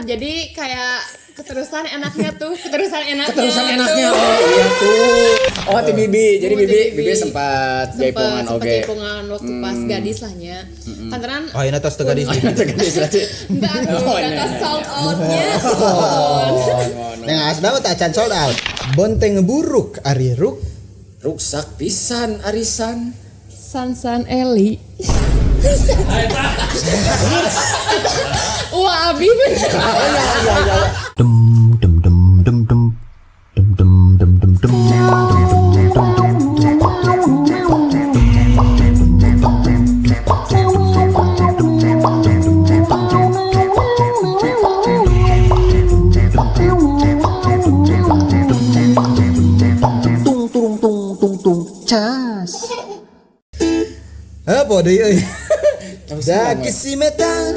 Jadi kayak keterusan enaknya. Oh iya tuh. Oh ti Bibi. Jadi Bibi sempat jaipongan oge. Jaipongan waktu pas gadis lahnya. Panteran Oh, ini tos teu gadis. berarti. enggak atas sold out-nya. Neng asda teh acan sold out. Bonteng ngeburuk ari ruk. Ruksak pisan arisan. San Eli. Wah, Abi bener. Dum dum dum dum dum dum dum dum dum dum tung cas. Apa deui euy? Da kisimetan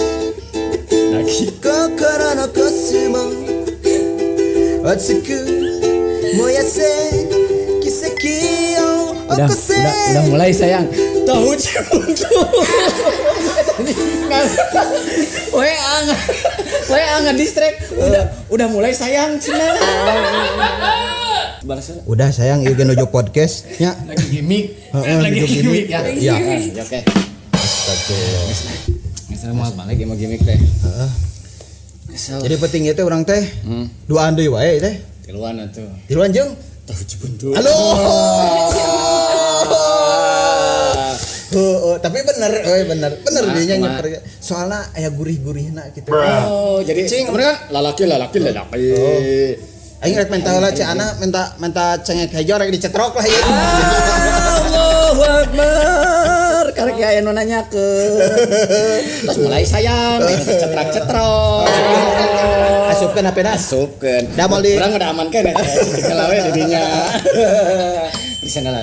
kokoro no kosumo otsuku moyase kiseki o okose. Udah mulai sayang. Tahu cuntu. Weh distract. Udah mulai sayang cina. Udah sayang ieu ge nuju podcast nya. Lagi gimmick. Lagi gimmick ya. Iya. Oke. Astagfirullah. Misalnya mau balik mau gimmick teh. Jadi penting itu orang teh duaan deui wae teh. Tiluan atuh. Tiluan jeung Tahu cuntu. halo. Tapi bener dia nyeper. Soalnya aya gurih-gurihna gitu. Oh, jadi kemarin kan lalaki. Aing rek minta heula Ciana minta cengek hejo rek dicetrok lah ieu. Allahu Akbar. Karek aya nu nanyakeun. Terus mulai sayang, cetrak-cetrok. Asupkeun hapena. Da moal di urang udah aman kan ya. Kalawe didinya.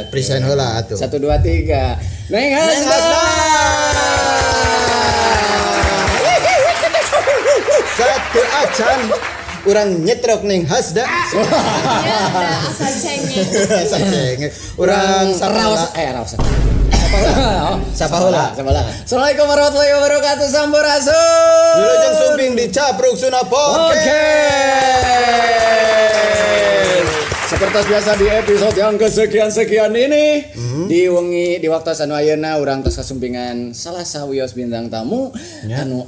present heula atuh. 1 2 3. Neng Hasda. Satu acan urang nyetrok ning Hasda. Asal cengeng. Urang raos. Sapa heula? Assalamualaikum warahmatullahi wabarakatuh. Sampurasun. Wilujeng sumping di Capruk Suna Podcast. Seperti biasa di episode yang kesekian ini di waktu anu ayeuna urang tos kasumpingan salah sawios bintang tamu anu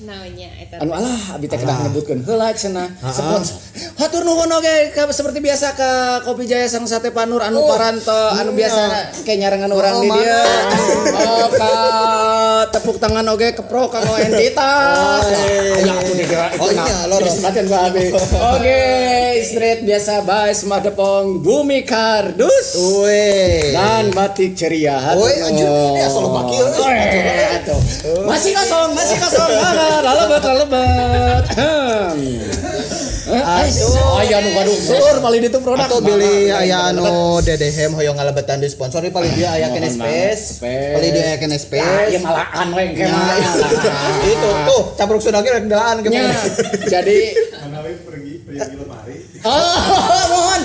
Naonnya eta. Anu abi teh kedah nyebutkeun heula cenah sponsor. Hatur nuhun oge seperti biasa ka Kopi Jaya Sang Sate Panur anu paranto anu biasa ke nyarengan urang di dieu. Ka tepuk tangan oge keprok kanggo entitas. Aya atuh di geura itu nah. Disebatkeun ku abi. Oke, street biasa bae Semah Depong Bumi Kardus. Dan Batik Ceria. Anjir, ya solo bakil. Masih kosong. Lalebet. Aya nu kadungsur paling itu produk. Atau beli aya anu DDM hoyong ngalebetan di sponsor paling dia aya kene space. Paling dia aya kene space. Ya malahan we engke mah. Itu tuh Capruk Suna ge rek delaan ke mana. Jadi manawi pergi lemari. Mohon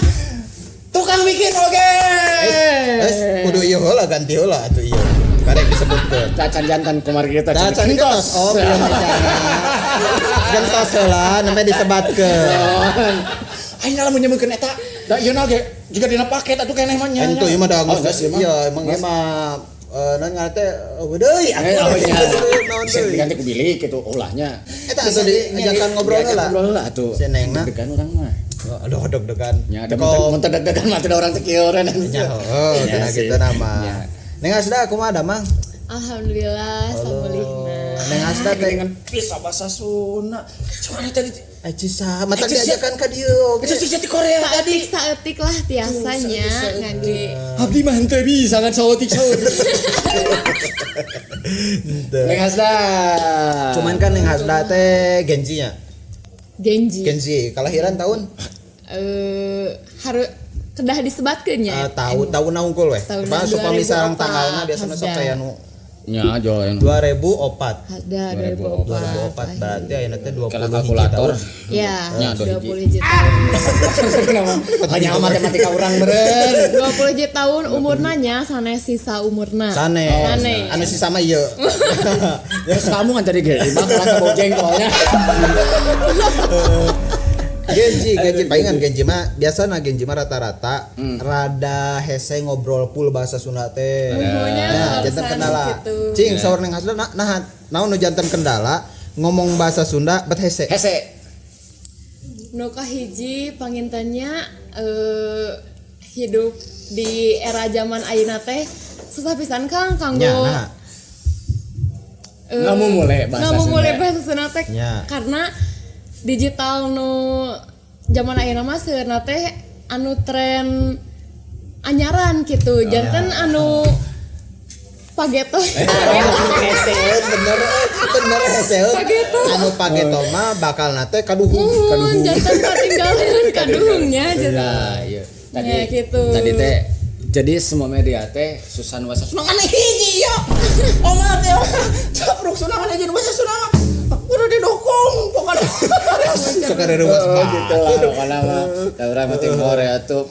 tukang bikin oge. Kudu ieu heula ganti heula atuh ieu. Karek disebutkeun. Cacan jantan kumari kita Cacan gentos. Oh, belum bicara. Gentos heula namanya disebatkeun. Aing lamun nyebutkeun eta, da ieu na ge juga dina paket atuh keneh mah nya. Ento ieu mah da iya emang ieu mah naon ngaran teh deui naon deui diganti ku bilik kitu ulahnya. Eta atuh diajakan ngobrol heula. Ngobrol heula atuh. Senengna. Degan urang mah. Aduh deg-degan. Nya da mun teu deg-degan mah teu da urang teu kieu nya. Cenah kitu nama. Neng Asda kumaha da Mang? Alhamdulillah samulihna. Neng Asda teh dengan bisa bahasa Sunda. Cuman tadi Cisa, mata diajakan ka dieu. Bisa di Korea tadi. Saeutik lah tiasanya ngangge. Abdi mah henteu bisa ngan saeutik. Neng Hasda. Cuman kan Neng Hasda teh Genji-nya. Genji kelahiran tahun harus kedah disebatkeun nya. Tahun unggul we. Pas supaya sareng tanggalna biasana sok aya nu nya join 2004. Ada 2004. 2004 berarti ayeuna teh 20 kalau hiji kalkulator tahun. Ya, Nya, 20 hiji tahun. hanya matematika urang beureun 20 hiji tahun umur nanya sanes sisa umurna. Sane. Anu si sama ieu. terus kamu kan tadi ge bakal ke jengkolnya Genji palingan Genji mah biasana Genji mah rata-rata rada hese ngobrol full bahasa Sunda teh. Pokoknya Janten alasan kendala. gitu. Cing saur neng hasna naon nu janten kendala ngomong bahasa Sunda bet hese. Nu kahiji pangintennya hidup di era zaman ayeuna teh susah pisan Kang kanggo Nya, Nggak mau mulai bahasa Sunda teh Ya. karena digital nu zaman ayeuna mah seurna teh anu tren anyaran gitu. Janten anu pageto. bener hese. Anu pageto mah bakal nate kaduhung. Janten katinggalan kaduhungnya janten. iya Ya, gitu. tadi teh jadi semua media teh susan bahasa Sunda kan hiji ya omah teh capruk Sunda kan hiji bahasa Sunda udah didukung pokoknya Sekarang ruas gitu lah pokoknya mah daerah mati more atuh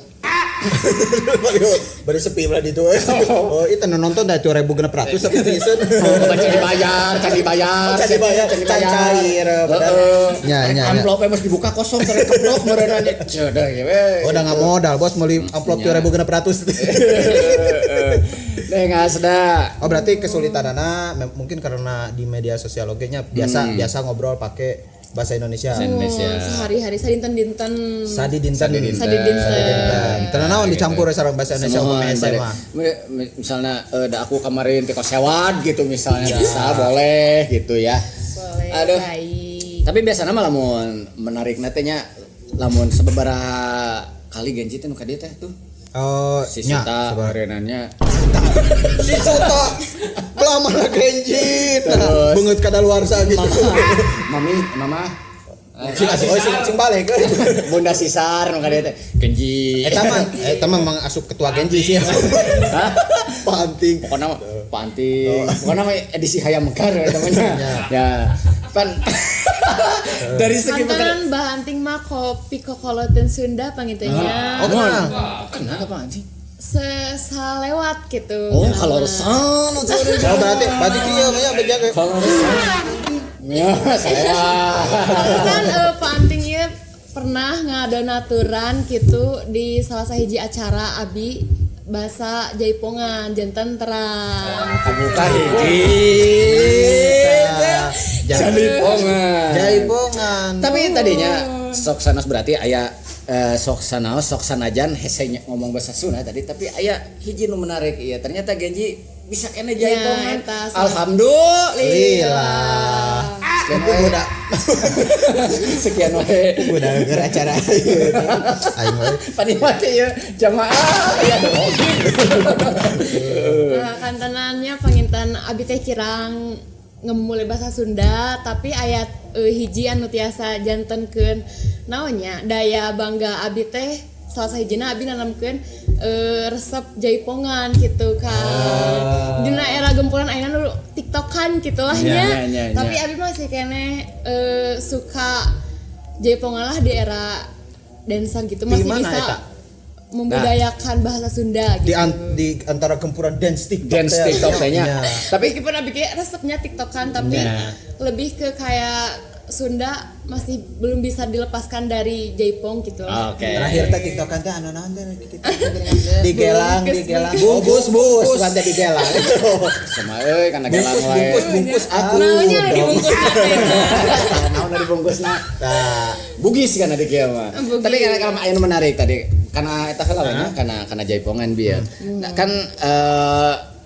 baru sepi lah itu. Oh, itu nonton dah 2.600 seperti itu. can dibayar Cair. Nya. amplopnya mesti dibuka kosong terus keblok merenanya cedah ya we Oh, udah nggak modal bos beli amplop 2.600. ngas dah Oh, berarti kesulitanana mungkin karena di media sosial nya biasa ngobrol pakai bahasa Indonesia. Sehari-hari sadinten-dinten. Sadi dinten. Karena naon dicampur sareng bahasa Indonesia semua ke SMA. misalnya da aku kemarin teh sewad gitu misalnya bisa boleh gitu ya. Boleh. Aduh. Baik. Tapi biasanya mah lamun menarik nya lamun sababaraha kali Genji teh nu ka dieu teh tuh. Oh, Si Sita barenannya Si Suta belamana Genji. Terus. Beungeut kadaluarsa gitu. mama Sing balik. Bunda Sisar nu ka dieu teh Genji. Eta mah mang asup ketua Genji sih. Hah? Panting. Pokoknya mah panting. Pokoknya mah edisi hayam mekar namanya. Ya. Pan dari segi Mantan bahanting mah kopi kokoloten Sunda pangitenya. Oh, kenal. kenapa anjing? Sesalewat gitu. Oh, kalau resan Oh, berarti kieu mah ya bejaga. kalau resan. Ya, saya. Kan panting ieu pernah ngadonaturan gitu di salah sahiji acara abi bahasa Jaipongan janten terang. Buka hiji. Jaipongan. Tapi tadinya sok sanos berarti aya sok sanajan hese ngomong bahasa Sunda tadi tapi aya hiji nu menarik iya ternyata Genji bisa kena Jaipongan. eta Alhamdulillah. Sekian wae. Udah ke acara. Aing wae. Panikmati ya jamaah ya. Kantenannya panginten abi teh kirang ngemulai bahasa Sunda tapi ayat hiji anu tiasa jantenkeun naonnya daya bangga abi teh salah sahijina abi nanamkeun resep Jaipongan gitu kan. Dina era gempuran ayeuna nu TikTokan gitu lah nya. Tapi abi masih kene suka Jaipongan lah di era dancer gitu masih mana bisa eta? membudayakan bahasa Sunda gitu. Di antara gempuran dance TikTok nya. Tapi meskipun abi ge resepnya TikTokan tapi lebih ke kayak Sunda masih belum bisa dilepaskan dari Jaipong gitu lah. Oke. Terakhir teh TikTokan teh anu naon teh digelang bungkus kan teh digelang. Sama kana gelang wae. Bungkus aku. Naonnya dibungkus Naon dibungkusna. Tah, bugis kana di kieu mah. Tapi kana aya menarik tadi. Karena eta heula we kana Jaipongan bieu. Nah, kan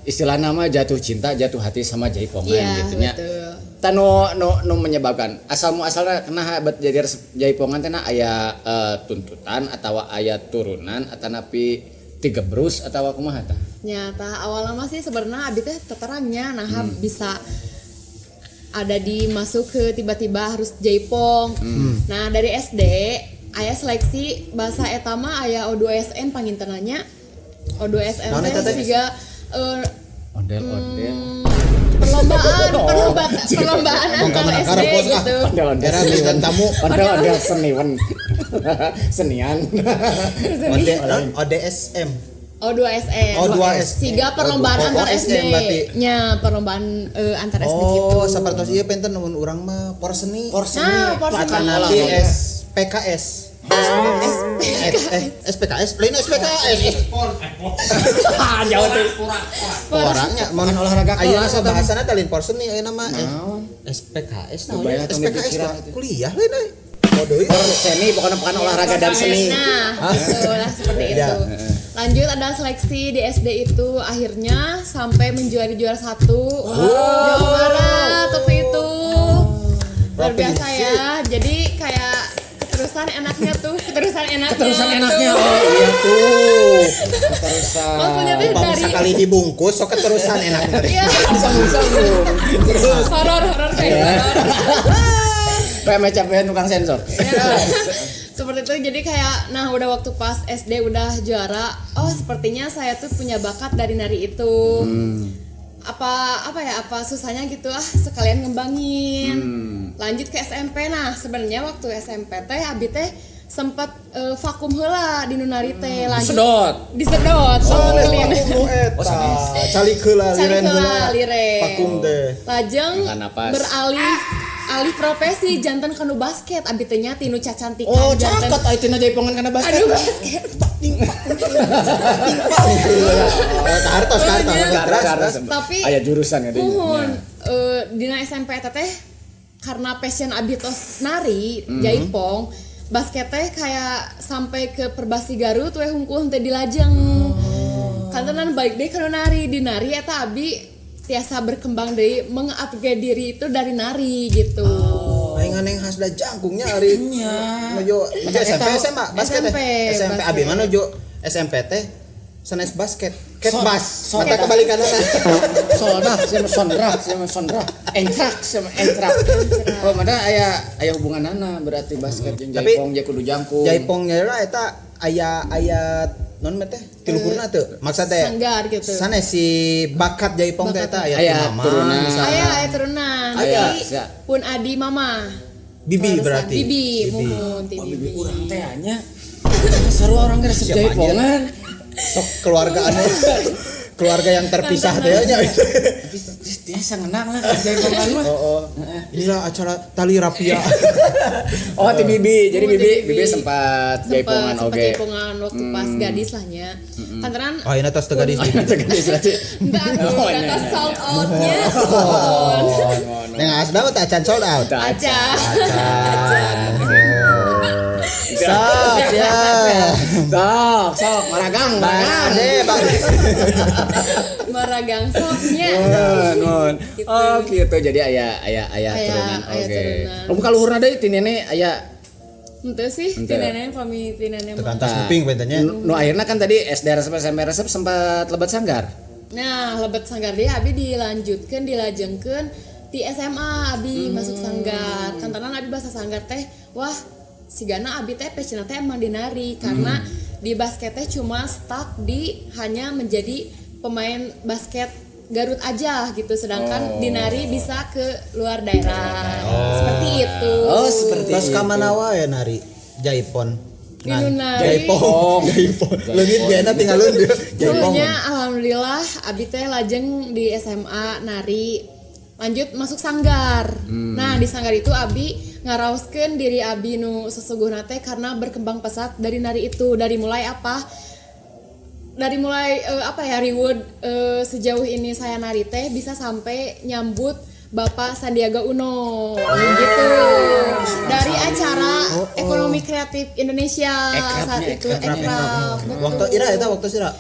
istilah nama jatuh cinta, jatuh hati sama Jaipongan gitu nya. Tanu no menyebabkan asalna kena jadi Jaipongan teh aya tuntutan atau aya turunan atau napi tigebrus atau kumaha tah? Nya tah awalna mah sih sebenarnya abi teh terangnya bisa ada dimasuk ke tiba-tiba harus Jaipong. Nah, dari SD aya seleksi bahasa eta mah aya O2SN pangintenanya. O2SN teh siga Ondel-ondel. perlombaan antar SD gitu. Era bintang tamu Ondel seniwan. Senian. ODSM. Oh 2SM. Oh, 2SM. Siga perlombaan Oh, antar SM SD. berarti. Nya perlombaan antar SD gitu. Oh, sapertos ieu penten mun urang mah porseni. Nah, porseni. Patana di SPKS. SPKS, lain SPKS. Jauh tuh. Orangnya mun olahraga ayeuna kelas bahasana teh lain porseni ayeuna mah Naon? SPKS Kebayang naon? atau SPKS dipikiran mah itu. kuliah lain euy. Oh deui. Seni bukan olahraga dan seni. Nah, betul lah seperti Ya. itu. Lanjut ada seleksi di SD itu akhirnya sampai menjuari juara 1 Jawa Barat waktu itu. Luar biasa ya. Jadi kayak keterusan enaknya tuh, keterusan enaknya. Oh iya tuh. Keterusan. Maksudnya tuh Bang dari sekali dibungkus sok keterusan enak teh. Iya, Sambung. horor kayak horor. Kayak macam tukang sensor. Ya, seperti itu jadi kayak nah udah waktu pas SD udah juara sepertinya saya tuh punya bakat dari nari itu apa susahnya gitu sekalian ngembangin lanjut ke SMP. Nah sebenarnya waktu SMP teh abi teh sempat vakum heula di nunari teh lanjut disedot lilin. Cali keula liren heula liren vakum teh. lajeng Makan napas. alih profesi jantan kanu basket abi teh nya tinu cacantikan Oh, janten caket aitina jaipongan kana basket. aduh basket Kartos. tapi aya jurusan ya muhun dina SMP eta teh karena passion abi tos nari jaipong basket teh kayak sampai ke Perbasi Garut we hungkul teh di Lajeng kantenan balik deh kana nari di nari eta abi tiasa berkembang deui meng-upgrade diri itu dari nari gitu. Aing aneh khas da jangkungnya ari. Nuju SMP SMA basket teh. SMP abi mah nuju SMP teh sanes basket. Ketbas. Mata kebalikanna. Sondra. Entrak. Oh, mana aya hubunganana berarti basket jeung jaipong jeung kudu jangkung. Jaipongnya eta aya non teh tiluhurna teu maksud teh Sanggar gitu. sanes si bakat jaipong teh eta Aya turunan. Aya turunan. Aya, Jadi sia. pun adi mama. bibi Warisan. berarti Bibi muhun ti bibi. Urang teh anya. Seru orang geus jaipongan. sok keluarga yang terpisah teh nya Biasa ngenang lah jaipongan mah. inilah acara tali rapia. Oh, ti bibi. Jadi Oh, ti bibi sempat jaipongan sempat oge. jaipongan waktu pas gadis lah nya. Kantenan Oh ini atas tegadis Tegadis berarti. enggak tuh kata sold out-nya. neng asda mah teh acan sold out Aja. sok ya Sok, maragang. deh Maragang soknya. Nun. Gitu. Oh, gitu. Jadi aya Aya turunan. Oke. turunan. Lu buka luhurna deui ti nenek aya Henteu sih Henteu. ti nenek pami ti nenek mah. tekantas kuping pentanya nu akhirna kan tadi SD resep SMP resep sempat lebat sanggar. Nah, lebet sanggar dia abi dilanjutkeun dilajengkeun di SMA abi masuk sanggar. Kantanan abi bahasa sanggar teh wah sigana abi teh passion teh emang dinari karena di basket teh cuma stuck di hanya menjadi pemain basket Garut aja gitu sedangkan dinari bisa ke luar daerah. Seperti itu. Oh, seperti terus ka mana wae nari jaipon Di nunari. jaipong leungit biana tinggal leun jaipong Dulunya alhamdulillah abi teh lajeng di SMA nari lanjut masuk sanggar. Nah di sanggar itu abi ngaraoskeun diri abi nu sesungguhna teh karena berkembang pesat dari nari itu dari mulai reward sejauh ini saya nari teh bisa sampai nyambut Bapak Sandiaga Uno gitu dari acara ekonomi kreatif Indonesia saat itu Ekraf. waktu ira eta waktu sira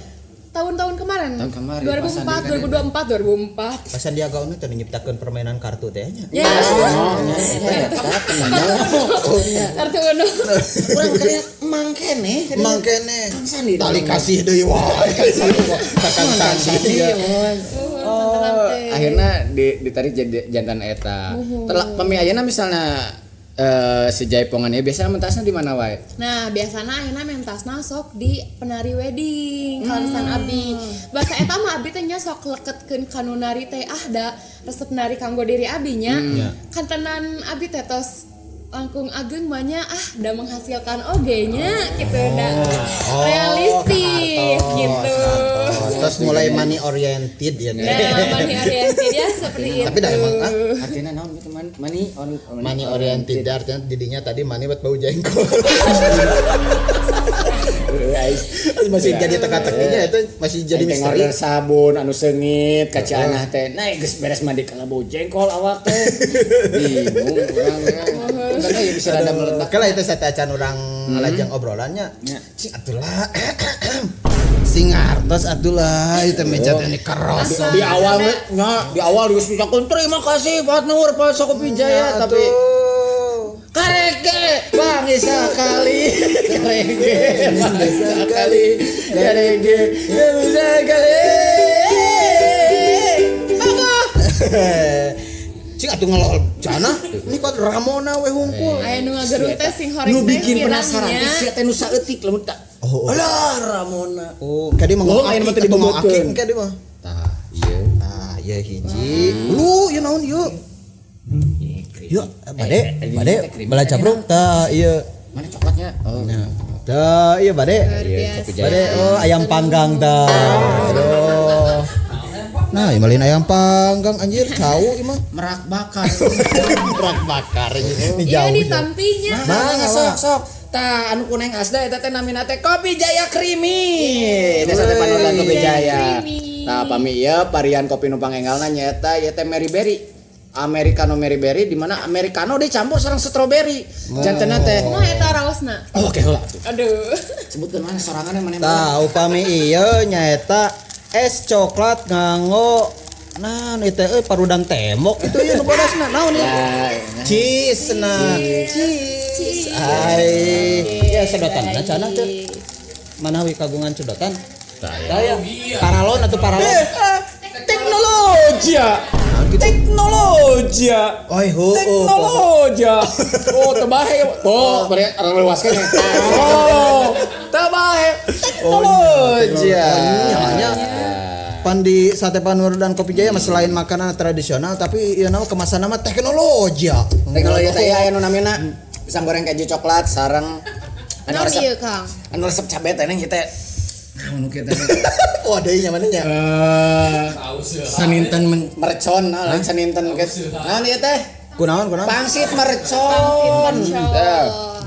Tahun kemarin Tahun kemarin, 2004 Pak Sandiaga Uno teh nyiptakeun permainan kartu teh nya ya kartu Uno Urang kalian emang kene. mangkene Kang Sandi tali kasih deui wae Kang Sandi Oh, akhirnya ditarik jadi jantan eta. Pemiayana misalnya si Jaipongan ya biasanya mentasna di mana wae? Nah, biasana ayeuna mentasna sok di penari wedding kalasan abi. Basa eta mah abi teh nya sok leketkeun ka nu nari teh da resep nari kanggo diri abinya. Kantenan abi teh tos langkung ageng banyak da menghasilkan oge-nya gitu realistis gitu. Terus mulai money oriented ya. Nah, money oriented ya seperti itu. Tapi dah emang Artinya naon gitu money oriented artinya didinya tadi money buat bau jengkol. Masih jadi teka-tekinya itu masih jadi misteri. Order sabun anu seungit ka Cianah teh. Nah, geus beres mandi kana bau jengkol awak teh. Bingung urang ya. Karena ya bisa ada meledak. Kalau itu saya acan orang ngelajang obrolannya. Cing atulah. Sing artos atulah itu meja ini keros. Di awal geus ucakeun terima kasih Pak Nur Pak Sokopi Jaya tapi kareke bang sekali kareke bang sekali kareke sekali cing atuh ngelol cenah ini kok Ramona we hungkul aya nu ngageru teh sing horeng nu bikin penasaran teh sia teh nu saeutik lamun tak alah Ramona kadi mah ayeuna mah teh dibobokeun kadi mah tah ieu hiji lu ieu naon ieu yuk bade bala capruk tah ieu mana coklatnya tah ieu bade ayam panggang tah aduh nah imalin ayam panggang anjir cau ieu mah merak bakar ini iya jauh di tampinya sok tah anu kuning asda eta teh namina teh Kopi Jaya Creamy desa teh panudan Kopi Jaya tah pami ieu varian kopi nu pangengalna nyaeta ieu teh Mary Berry Americano Mary Berry di mana Americano dicampur sareng strawberry jantenna teh kumaha eta raosna oke heula aduh sebutkeun mana soranganna mana tah upami ieu nyaeta es coklat nganggo nah itu parudang temok itu ieu nu bodasna naon ieu cheese ai ya sedotan cenah teh manawi kagungan sedotan daya paralon atau paralon teknologi tebahe bari leuaskeun tebahe teknologi namanya pan di Sate Panur dan Kopi Jaya mah selain makanan tradisional tapi ieu naon kemasan mah teknologi teh aya nu namina pisang goreng keju coklat sareng naon ieu Kang anu resep cabe teh neng kita anu kitu oh deui nya manehnya saninten mercon lain saninten geus naon ieu teh kunaon pangsit mercon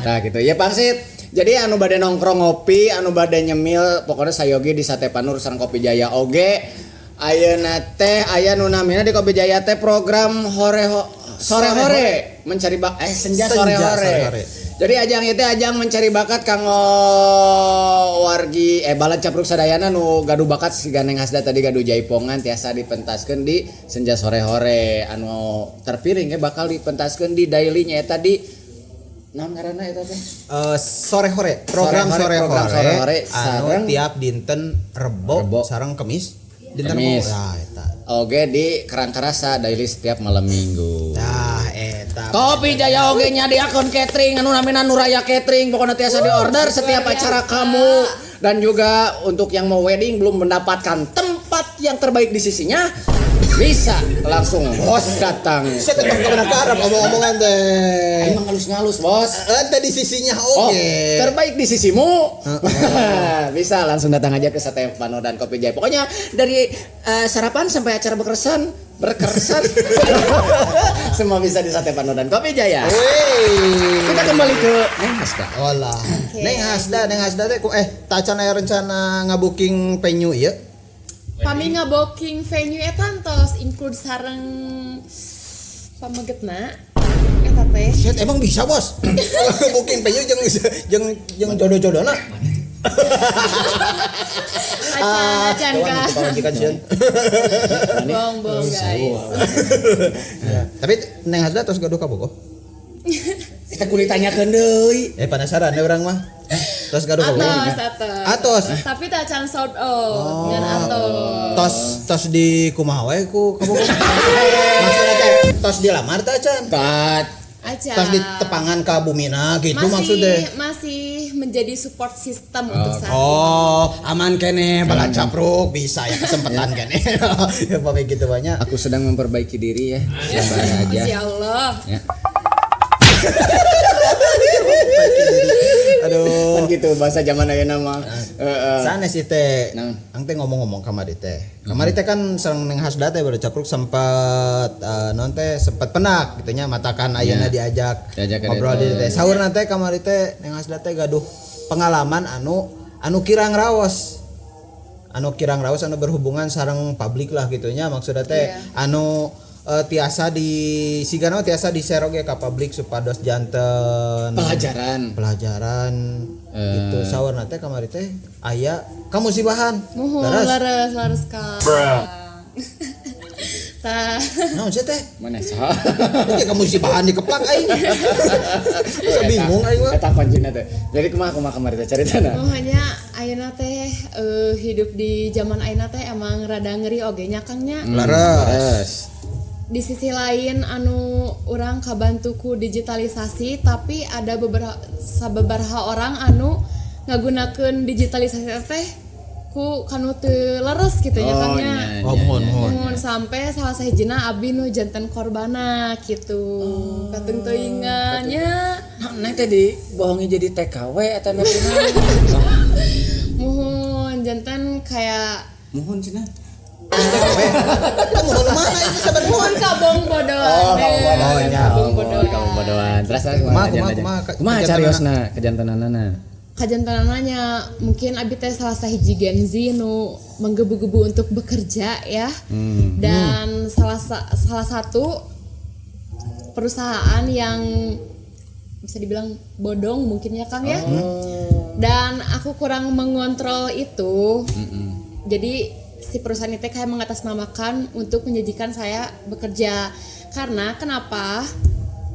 nah gitu ya pangsit jadi anu bade nongkrong ngopi anu bade nyemil pokoknya sayogi di Sate Panur sareng Kopi Jaya oge ayeuna teh aya nu namina di Kopi Jaya teh program sore-hore mencari senja sore-hore. Jadi ajang ieu teh ajang mencari bakat kanggo wargi balad capruk sadayana nu gaduh bakat si Ganeng Hasda tadi gaduh jaipongan tiasa dipentaskeun di senja sore-hore anu terpiring bakal dipentaskeun di daily nya eta di naon ngaranna eta teh sore-hore program sore-hore sareng tiap dinten Rebo sareng Kemis dinten Kemis. Nah eta oge di Kerang Karasa daily setiap malam minggu. Nah eta Kopi Jaya oge nyadiakeun catering anu namina Nuraya Catering pokona tiasa diorder setiap acara kamu dan juga untuk yang mau wedding belum mendapatkan tempat yang terbaik di sisinya bisa langsung bos datang. saya tetap kebenar karep omong-omongan teh Emang halus-halus bos. ente di sisinya terbaik di sisimu. Bisa langsung datang aja ke Sate Panur dan Kopi Jaya. Pokoknya dari sarapan sampai acara berkesan semua bisa di Sate Panur dan Kopi Jaya. Kita kembali ke Neng Hasda. Olah. Neng Hasda teh tacan aya rencana ngabuking venue ieu. Kami ngaboking venue eta tos include sareng pamegetna eta teh. Shit, emang bisa bos? Booking venue jeung jodoh-jodohna. Acan Bong guys. Tapi Neng Hasda tos gaduh ka Bogo? Kita kudu ditanyakeun deui. Penasaran deh urang mah. Tos gaduh ka Bogo? Atos. Tapi tacan sold out dengan atos. Tos di kumaha wae ku ka Bogo? Maksudna teh tos dilamar teh acan? aja. Tas di tepangan ka bumina gitu maksudnya. Masih menjadi support system untuk saat ini. Oh, aman kene bala capruk bisa ya kesempatan kene. Ya pokoknya gitu banyak. Aku sedang memperbaiki diri ya. Sabar aja. Masya Allah. Ya. Aduh. Kan gitu bahasa zaman ayeuna mah. Sana sih teh. Naon? Ang teh ngomong-ngomong kamari teh. Kamari teh kan sareng neng hasda teh baru capruk sempat non teh sempat penak gitunya matakan ayeuna diajak ngobrol di teh. Saurna teh kamari teh neng hasda teh gaduh pengalaman anu kirang raos. Anu berhubungan sareng publik lah gitunya maksudnya teh anu tiasa di share oge ka publik supados janten pelajaran gitu sawarna teh kamari teh aya ka musibahan laras ka tah naon sih teh Mana saha? teh ka musibahan dikeplak aing saya bingung aing mah Eta kuncina teh. Jadi kumaha kamari teh caritana? hanya ayeuna teh hidup di zaman ayeuna teh emang rada ngeri oge nya Kangnya. laras Di sisi lain anu orang kabantuku digitalisasi tapi ada beberapa orang anu ngagunakeun digitalisasi teh ku kanu teu leres gitu ya Kangnya. Mohon sampai salah sahijina abdi nu janten korbana gitu. Katung teuingannya. Neng teh dibohongi jadi TKW eta na Mohon janten kayak Muhun cenah. kamu mana itu sabar mohon kabong bodohan. Kabong bodohan. Terus kumaha cariosna kejantenanana? Kajantanananya mungkin abi teh salah sahiji Gen Z nu menggebu-gebu untuk bekerja ya. Dan salah satu perusahaan yang bisa dibilang bodong mungkin ya Kang ya. Dan aku kurang mengontrol itu. Jadi si perusahaan itu kayak mengatasnamakan untuk menjanjikan saya bekerja. Karena kenapa?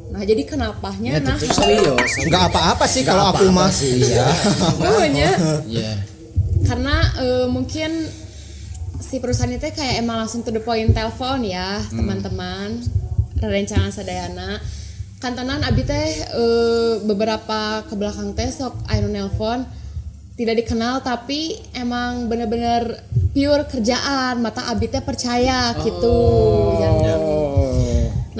Nah jadi kenapanya nah serius. Enggak apa-apa sih kalau aku mah iya. pokoknya Iya. karena mungkin si perusahaan itu kayak emang langsung to the point telepon ya teman-teman rencana sadayana kantanan abi teh beberapa ke belakang teh sok anu nelpon tidak dikenal tapi emang bener-bener pure kerjaan mata abi teh percaya gitu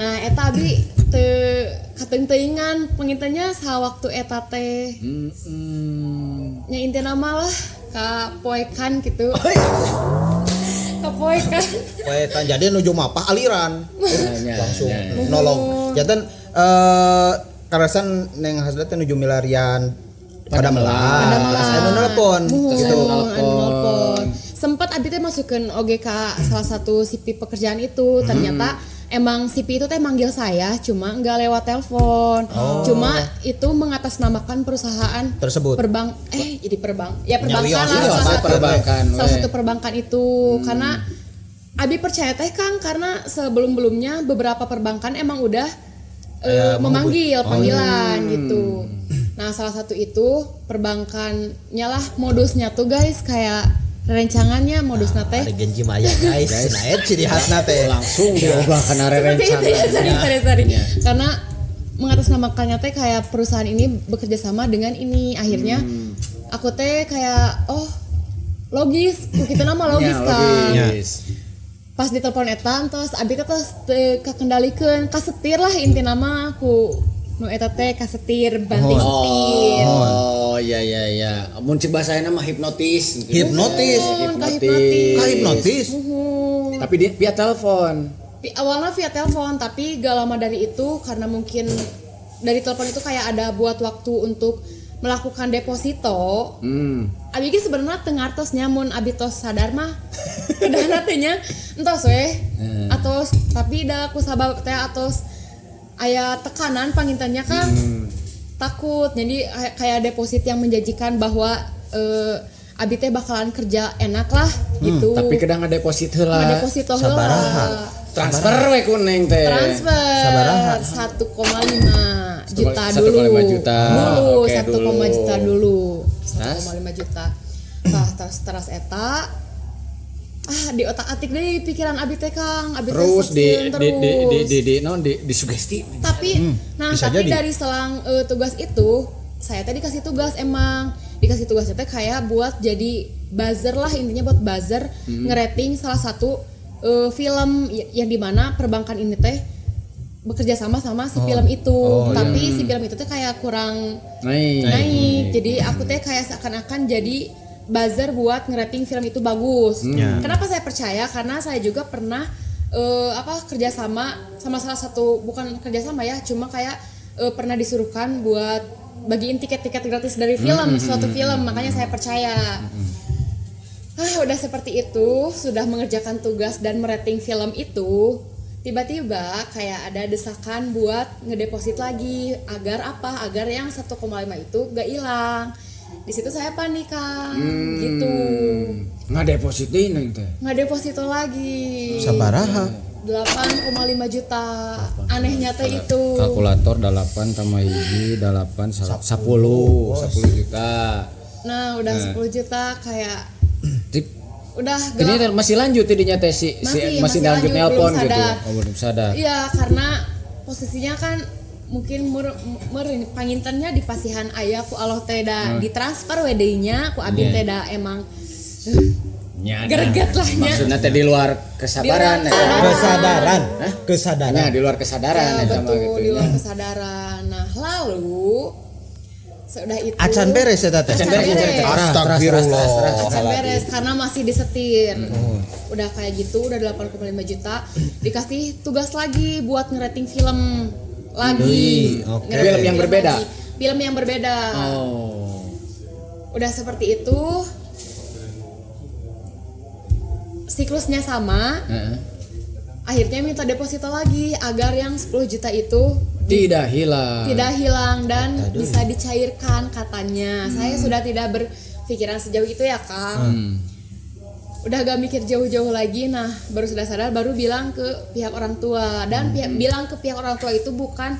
nah eta abi teu kateung-teuingan pengintanya sawaktu eta teh nya intina mah lah kapoekan gitu kapoekan poekan jadi nuju mapah aliran langsung nolong janten karasan neng hasda teh nuju milarian pada melas anu nelpon gitu nelpon sempat abi teh masukeun OGK salah satu CP pekerjaan itu ternyata emang CP itu teh manggil saya cuma nggak lewat telepon cuma itu mengatasnamakan perusahaan tersebut jadi perbankan salah satu perbankan itu karena abi percaya teh Kang karena sebelum-belumnya beberapa perbankan emang udah memanggil panggilan gitu. Nah salah satu itu perbankannya lah modusnya tuh guys kayak rencangannya modusnya teh ada genji maya guys nah itu ciri khasna teh Langsung diubah kana rencananya. Sorry. Karena mengatasnamakannya teh kayak perusahaan ini bekerja sama dengan ini akhirnya aku teh kayak logis kita nama logis kan. Pas ditelepon eta terus abi teh kakendalikeun kasetir lah inti nama aku nu eta teh kasetir banting setir. Iya. Mun cek bahasana mah hipnotis. Hipnotis. Tapi dia via telepon. Awalnya via telepon tapi gak lama dari itu karena mungkin dari telepon itu kayak ada buat waktu untuk melakukan deposito. Abi ge sebenarnya teu ngartos nyamun abi tos sadar mah kedah teh nya entos we. Atos tapi da ku sabab teh atos aya tekanan pangintannya kan. Takut. Jadi kayak deposit yang menjanjikan bahwa abi teh bakalan kerja enak lah gitu. Tapi kedah ngadeposit heula. Transfer we ku neng teh. Transfer 1,5 juta dulu. 1,5 juta. Dulu Oke, 1,5 juta dulu. Terus? 1,5 juta. Nah, terus eta di otak-atik deh pikiran abi teh Kang, abi teh Terus sesieun di sugesti. Tapi bisa tapi jadi. dari selang tugas itu saya tadi dikasih tugas, emang dikasih tugasnya teh kayak buat jadi buzzer lah, intinya buat buzzer ngerating salah satu film yang dimana perbankan ini teh bekerja sama si film itu. Tapi si film itu teh kayak kurang naik. Jadi aku teh kayak seakan-akan jadi buzzer buat ngerating film itu bagus. Kenapa saya percaya? Karena saya juga pernah kerjasama sama salah satu, bukan kerjasama ya, cuma kayak pernah disuruhkan buat bagiin tiket-tiket gratis dari film, suatu film, makanya saya percaya. Udah seperti itu, sudah mengerjakan tugas dan merating film itu, tiba-tiba kayak ada desakan buat ngedeposit lagi, agar yang 1,5 itu gak hilang. Di situ saya panik Kang, gitu. Ngedepositin teh. Ngedeposito lagi. Sabaraha? 8,5 juta. Anehnya teh itu. Kalkulator 8 tambah hiji 8 10 juta. Nah, udah 10 juta kayak udah ini masih lanjut tidinya teh masih lanjut nelpon gitu. Belum sadar. Iya, karena posisinya kan mungkin pangintennya di pasihan aya ku Allah teh da ditransfer WD-nya ku abi teh da emang greget lah nya. Maksudnya teh di luar kesadaran. Kesadaran. Di luar kesadaran ya, betul, di luar kesadaran. Nah, lalu sudah itu Acan beres ya teh. Acan beres. Astagfirullah. Acan beres karena masih disetir. Udah kayak gitu, udah 8,5 juta dikasih tugas lagi buat ngerating film lagi. Film yang berbeda. Film yang berbeda. Udah seperti itu. Siklusnya sama. Akhirnya minta deposito lagi agar yang 10 juta itu tidak hilang dan bisa dicairkan katanya. Saya sudah tidak berpikiran sejauh itu ya Kang. Udah gak mikir jauh-jauh lagi. Nah, baru sudah sadar, baru bilang ke pihak orang tua. Dan bilang ke pihak orang tua itu bukan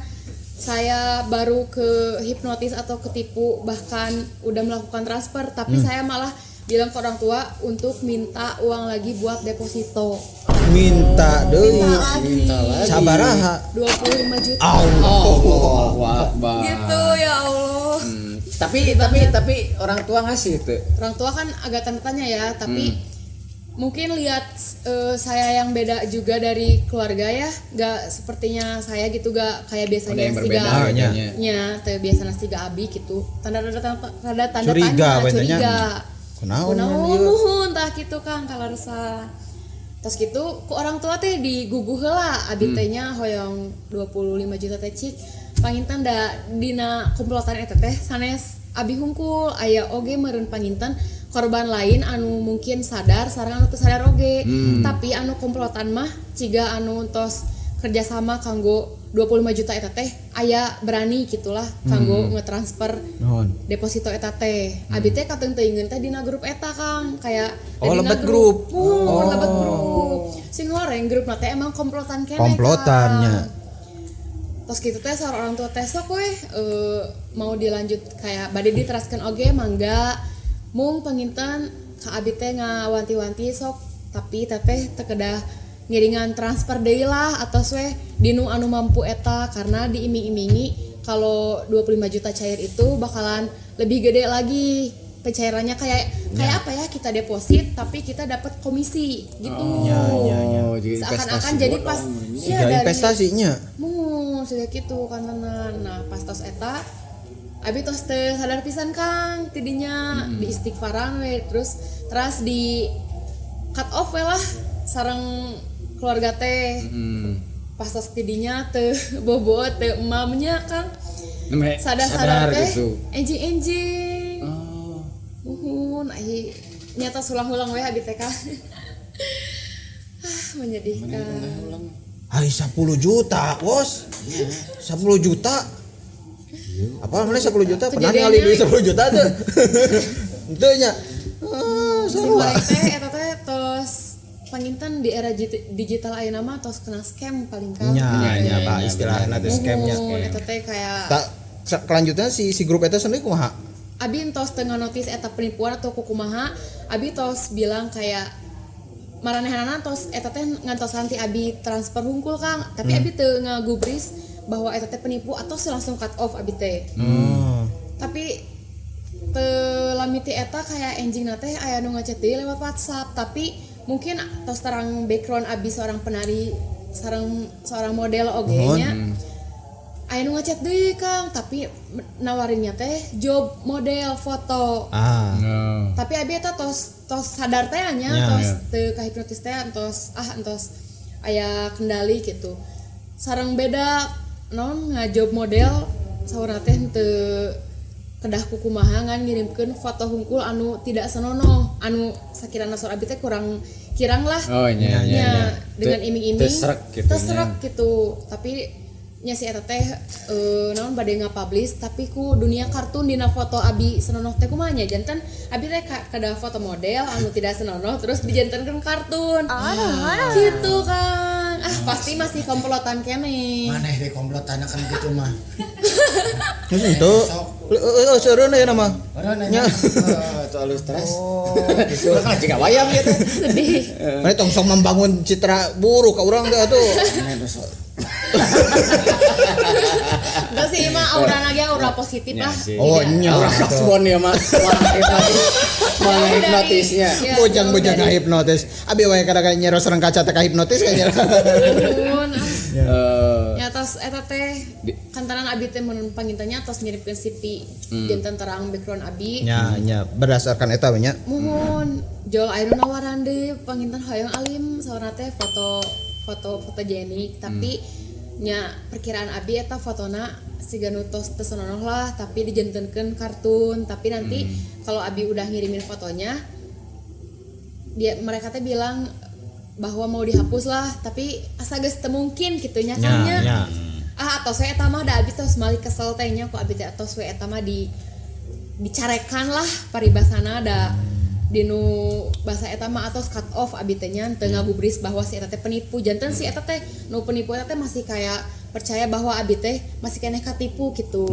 saya baru ke hipnotis atau ketipu, bahkan udah melakukan transfer, tapi saya malah bilang ke orang tua untuk minta uang lagi buat deposito. Minta lagi. Sabaraha? 25 juta. Allahu Akbar. Gitu ya Allah. Tapi orang tua ngasih itu. Orang tua kan agak tanda tanya ya, tapi mungkin lihat saya yang beda juga dari keluarga ya, gak sepertinya saya gitu, gak kayak biasanya si Ga biasanya si Ga abi gitu, tanda curiga, tanya curiga. Kunaon tah gitu Kang kalau resah. Terus gitu ku orang tua teh diguguh heula abi teh nya hoyong 25 juta teh cik panginten da dina komplotan eta teh sanes abi hungkul aya oge meureun panginten korban lain anu mungkin sadar sareng anu teu sadar oge. Tapi anu komplotan mah ciga anu tos kerjasama kanggo 25 juta eta teh aya berani gitulah kanggo ngetransfer deposito eta teh. Abi teh kateung-teungeun teh dina grup eta Kang, kayak lebet grup. Lebet grup. Sing goreng grup teh emang komplotan keneh. Komplotannya. Terus gitu teh saur orang tua teh sok we mau dilanjut kayak bade diteraskeun oge mangga. Mung panginten ka abi teh ngawanti-wanti sok, tapi teteh teu kedah ngiringan transfer deui lah atau we dinu anu mampu eta, karena diiming-imingi kalau 25 juta cair itu bakalan lebih gede lagi pencairannya, kayak apa ya, kita deposit tapi kita dapat komisi gitu. Seakan-akan jadi pas ya dari investasinya sudah gitu kan tenan. Nah pas tos eta abi tos teh sadar pisan Kang tidinya di istighfaran we terus di cut off we lah sareng keluarga teh. Pas tos tidinya teh bobo teh emamnya Kang sadar teh gitu. Enjing uhun ahi nyata sulang-ulang we abi teh Kang. Menyedihkan. Hai 10 juta bos. 10 juta apa namanya 10 juta pernah kali duit 10 juta tuh. Itu nya sarua teh eta teh tos panginten di era digital ayeuna mah tos kena scam paling kan. Nya Pak istilahna teh scamnya. Eta teh kayak kelanjutannya si grup eta sendiri kumaha? Abi tos teu nganotis eta penipuan atau kumaha, abi tos bilang kayak maranehanana tos eta teh ngantosan ti abi transfer hungkul Kang, tapi abi teu ngagubris bahwa eta teh penipu atau langsung cut off abi teh. Tapi lamiti eta kayak enjingna teh aya nu ngechat deui lewat WhatsApp, tapi mungkin tos terang background abi seorang penari seorang model oge nya. Aya nu ngechat deui Kang, tapi nawarinnya teh job model foto. Tapi abi eta tos sadar teh nya, tos teu kahipnotis teh entos aya kendali gitu. Sareng beda non ngajob model saurna teh teu kedah kukumaha ngan ngirimkeun foto hungkul anu tidak senonoh, anu sakirana sor abi teh kurang kirang lah. Nya dengan iming-iming terserak gitu. Tapi nya si eta teh naon bade ngapublish tapi ku dunia kartun dina foto abi senonoh teh kumaha nya janten abi teh kada foto model anu tidak senonoh terus dijantenkeun kartun. Gitu Kang. Pasti masih komplotan kene. Maneh deh komplotan kan gitu mah. Geus itu. Seureun ya nama. Nya terlalu stres. Gitu kan juga wayang gitu. Sedih. Mane tong sok membangun citra buruk ka urang teh atuh. Enggak sih mah aura lagi aura positif lah. Oh nya. Aura respon ya Mas. Hipnotisnya. Bojang-bojang hipnotis. Abi wae kadang-kadang nyeros sareng kaca teh hipnotis kayaknya. Ya tos eta teh kantanan abi teh mun pangintanya tos ngirimkeun CV janten terang background abi. Nya berdasarkan eta we nya. Muhun jol aya nu nawaran deui panginten hoyong alim saurna teh foto fotogenik tapi nya perkiraan abi eta fotona siga nu tos teu senonoh lah tapi dijantenkeun kartun tapi nanti kalau abi udah ngirimin fotonya mereka teh bilang bahwa mau dihapus lah tapi asa geus teu mungkin kitu nya kan nya. Atau saya eta mah da abi tos mali kesel teh nya ku abi teh atos we eta mah dicarekan lah paribasana da dinu bahasa eta mah atos cut off abi teh nya teu ngagubris bahwa si eta teh penipu janten si eta teh nu penipu eta teh masih kayak percaya bahwa abi teh masih keneh katipu gitu.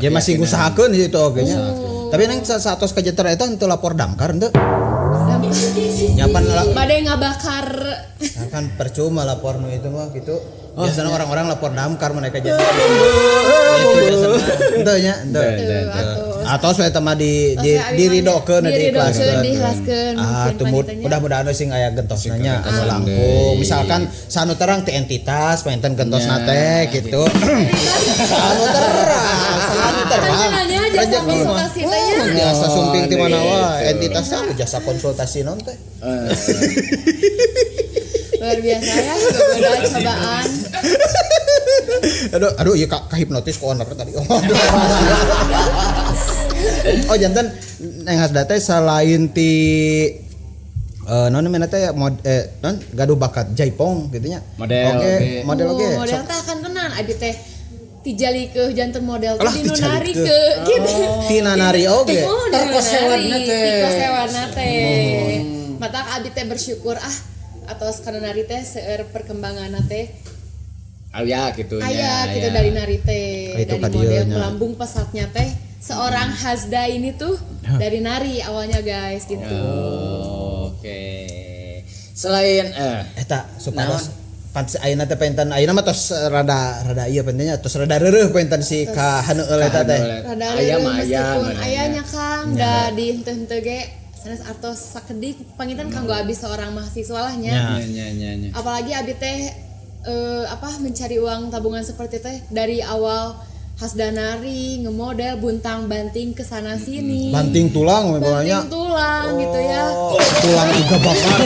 Dia masih ngusahakeun itu oge nya. Tapi nang satos kajeter eta henteu lapor damkar henteu. Nyapan bade ngabakar. Kan percuma lapor nu itu mah gitu. Biasanya orang-orang lapor damkar mereka jadi. Henteu nya, henteu. Atau saya tema diridokeun diikhlaskeun. Mudah-mudahan sing aya gentosna nya anu langkung. Misalkan sanu terang ti entitas painten gentosna teh gitu. Sanu terang. Jasa konsultasi teh nya. Biasa sumping ti mana wae entitas jasa konsultasi non teh. Luar biasa ya, berbeda cobaan. Aduh ieu ka hipnotis ku owner tadi. Oh jantan nang hasda teh selain ti non mana teh non gaduh bakat jaipong gitu nya. Model oge. Model teh akan tenan abi teh tijali ke jantan model teh dinu nari ke gitu. Tina nari oge. Terkosewana teh. Mata abi teh bersyukur atau karena nari teh seueur perkembangan teh aya gitu dari nari teh dari model melambung pesatnya teh seorang Hasda ini tuh dari nari awalnya guys gitu. Oke. Selain eta supados pantes ayeuna teh pentan ayeuna mah tos rada ieu pentingnya tos rada reureuh pentan si ka haneueul eta teh. Rada meskipun ayanya Kang da di henteu-henteu ge sanes artos sakedik panginten kanggo abi seorang mahasiswa lah nya. Apalagi abi teh mencari uang tabungan seperti teh dari awal Hasda nari, ngemodel, buntang-banting ke sana sini. Banting tulang memangnya. Banting tulang gitu ya. Tulang juga bakar.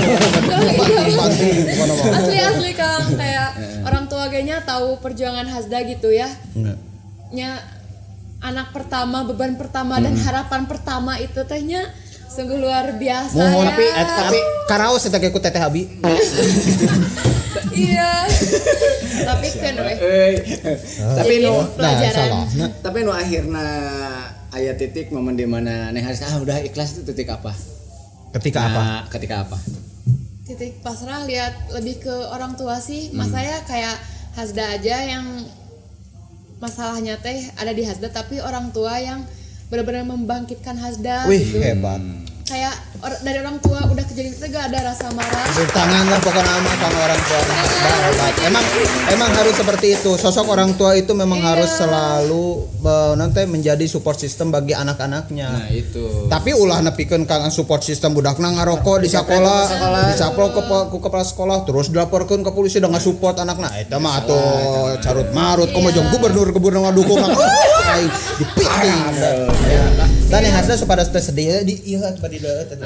Banting Asli Kang kayak orang tua ganya tahu perjuangan Hasda gitu ya. Nya anak pertama, beban pertama dan harapan pertama itu tehnya sungguh luar biasa ya. Tapi karaos eta ge ku teteh abi. Iya. Tapi kan tapi nu pelajaran. Tapi nu akhirna aya titik momen di mana Neng Haris udah ikhlas itu titik apa? Ketika apa? Titik pasrah lihat lebih ke orang tua sih. Mas saya kayak Hasda aja yang masalahnya teh ada di Hasda tapi orang tua yang benar-benar membangkitkan Hasda. Wih, hebat. kayak dari orang tua udah kejadian itu gak ada rasa marah. Tangan lah pokoknya sama orang tua. Emang harus seperti itu. Sosok orang tua itu memang harus selalu nanti menjadi support system bagi anak-anaknya. Nah itu. Tapi ulah nepikeun kang support system budakna ngarokok di sekolah, disaplok ke kepala sekolah, terus dilaporkeun ke polisi udah support anakna. Eta mah atuh carut marut komo jeung gubernur ngadukung. Ai dipikir. Dan yang hasilnya supaya sedih di ieu badi deuet.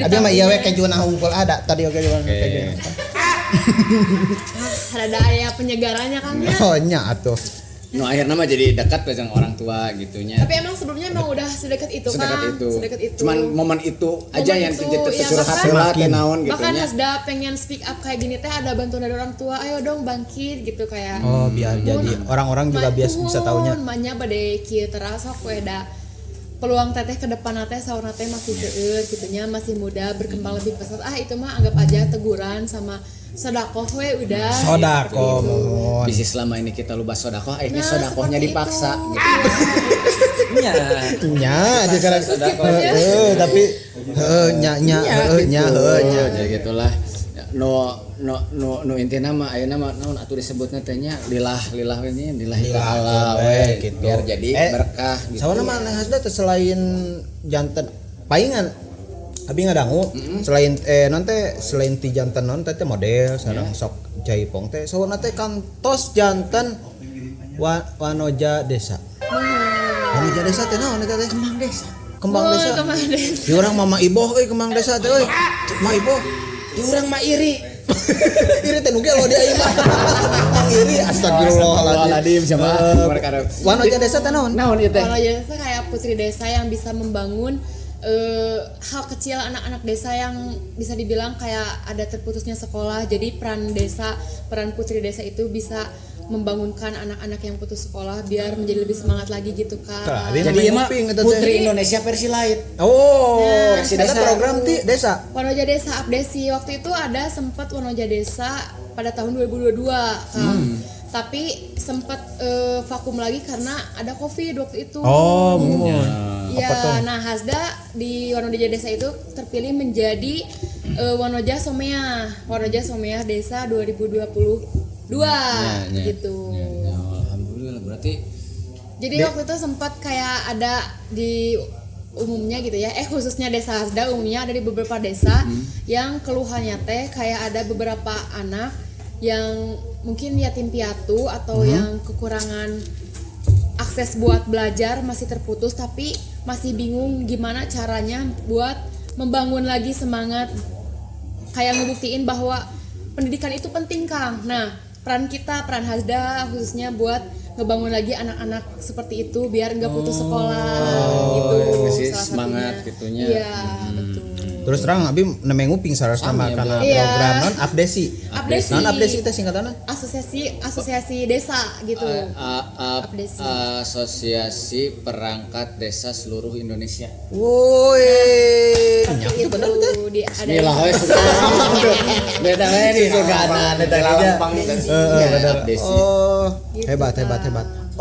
Abi mah ieu we kejuna hungkul ada tadi oge juga keju. Ada aya penyegarannya kan ya. Oh nya atuh. No akhirnya mah jadi dekat dengan orang tua gitunya. Tapi emang sebelumnya emang udah sedekat itu kan. Sedekat itu. Cuman momen itu aja yang terjadi ya, curhat naon gitu bahkan nya. Hasda pengen speak up kayak gini teh ada bantuan dari orang tua. Ayo dong bangkit gitu kayak. Oh biar jadi orang-orang juga bisa taunya. Manya bade kieu terasa we da peluang teteh ke depan teh saurna teh masih seueur gitunya, masih muda, berkembang lebih pesat. Itu mah anggap aja teguran sama sodakoh we udah. Sodakoh. Bisa selama ini kita lupa sodakoh, akhirnya sodakohnya dipaksa gitu. Nya di karena tapi nya ya gitulah. No intina mah ayeuna mah naon atuh disebutna teh nya lillah ini lillahi ta'ala we gitu. Biar jadi berkah gitu. Sawana mah hasda teh selain janten paingan abi ngadangu selain selain ti janten non teh model sareng sok jaipong teh sawana teh kantos janten wanoja desa. Wanoja desa teh naon eta teh? Kembang desa. Di urang mama iboh euy kembang desa teh euy. Mah iboh. Di urang mah iri. Iri teh nuge lo dia ieu mah. Iri astagfirullahaladzim jamaah. Wanoja desa teh naon? Naon ieu teh? Wanoja desa kayak putri desa yang bisa membangun hal kecil anak-anak desa yang bisa dibilang kayak ada terputusnya sekolah. Jadi peran putri desa itu bisa membangunkan anak-anak yang putus sekolah biar menjadi lebih semangat lagi gitu kan. Jadi emang Putri Indonesia versi lain. Oh, versi ada desa. program ti desa. Wanoja Desa Abdesi waktu itu ada sempat Wanoja Desa pada tahun 2022 kan. Tapi sempat vakum lagi karena ada Covid waktu itu. Oh, ya, nah Hasda di Wanoja Desa itu terpilih menjadi Wanoja Someah Desa 2022 gitu. Ya, alhamdulillah berarti. Jadi waktu itu sempat kayak ada di umumnya gitu ya, khususnya Desa Hasda umumnya ada di beberapa desa yang keluhannya teh kayak ada beberapa anak yang mungkin yatim piatu atau yang kekurangan akses buat belajar masih terputus tapi masih bingung gimana caranya buat membangun lagi semangat kayak ngebuktiin bahwa pendidikan itu penting Kang. Nah peran Hasda khususnya buat ngebangun lagi anak-anak seperti itu biar nggak putus sekolah gitu. Masih semangat gitunya. Iya betul. Terus terang abi nemeng nguping saras nama karena program non Abdesi. Non Abdesi itu singkatannya? Asosiasi desa gitu. Abdesi. Asosiasi Perangkat Desa Seluruh Indonesia. Woi. Itu benar betul. Bismillah we sudah. Beda we di surga eta lampang. Abdesi. Oh, hebat.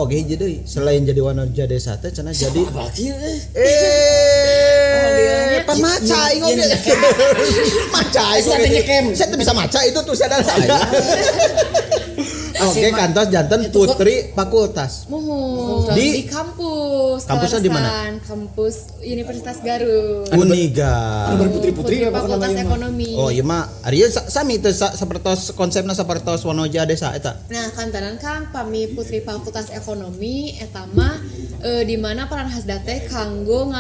Oke jadi selain jadi wanoja desa teh cenah jadi pan maca ingo dia. Maca itu saya tuh bisa maca itu tuh saya ada. Oke, kantos janten Putri Fakultas. Di kampus. Kampusnya di mana? Kampus Universitas Garut. Uniga. Ada berputri-putri apa Fakultas namanya? Ekonomi. Oh iya mah ari sami teh sapertos konsepna sapertos wanoja desa eta. Nah, kantaran Kang pami Putri Fakultas Ekonomi eta mah di mana peran Hasda teh kanggo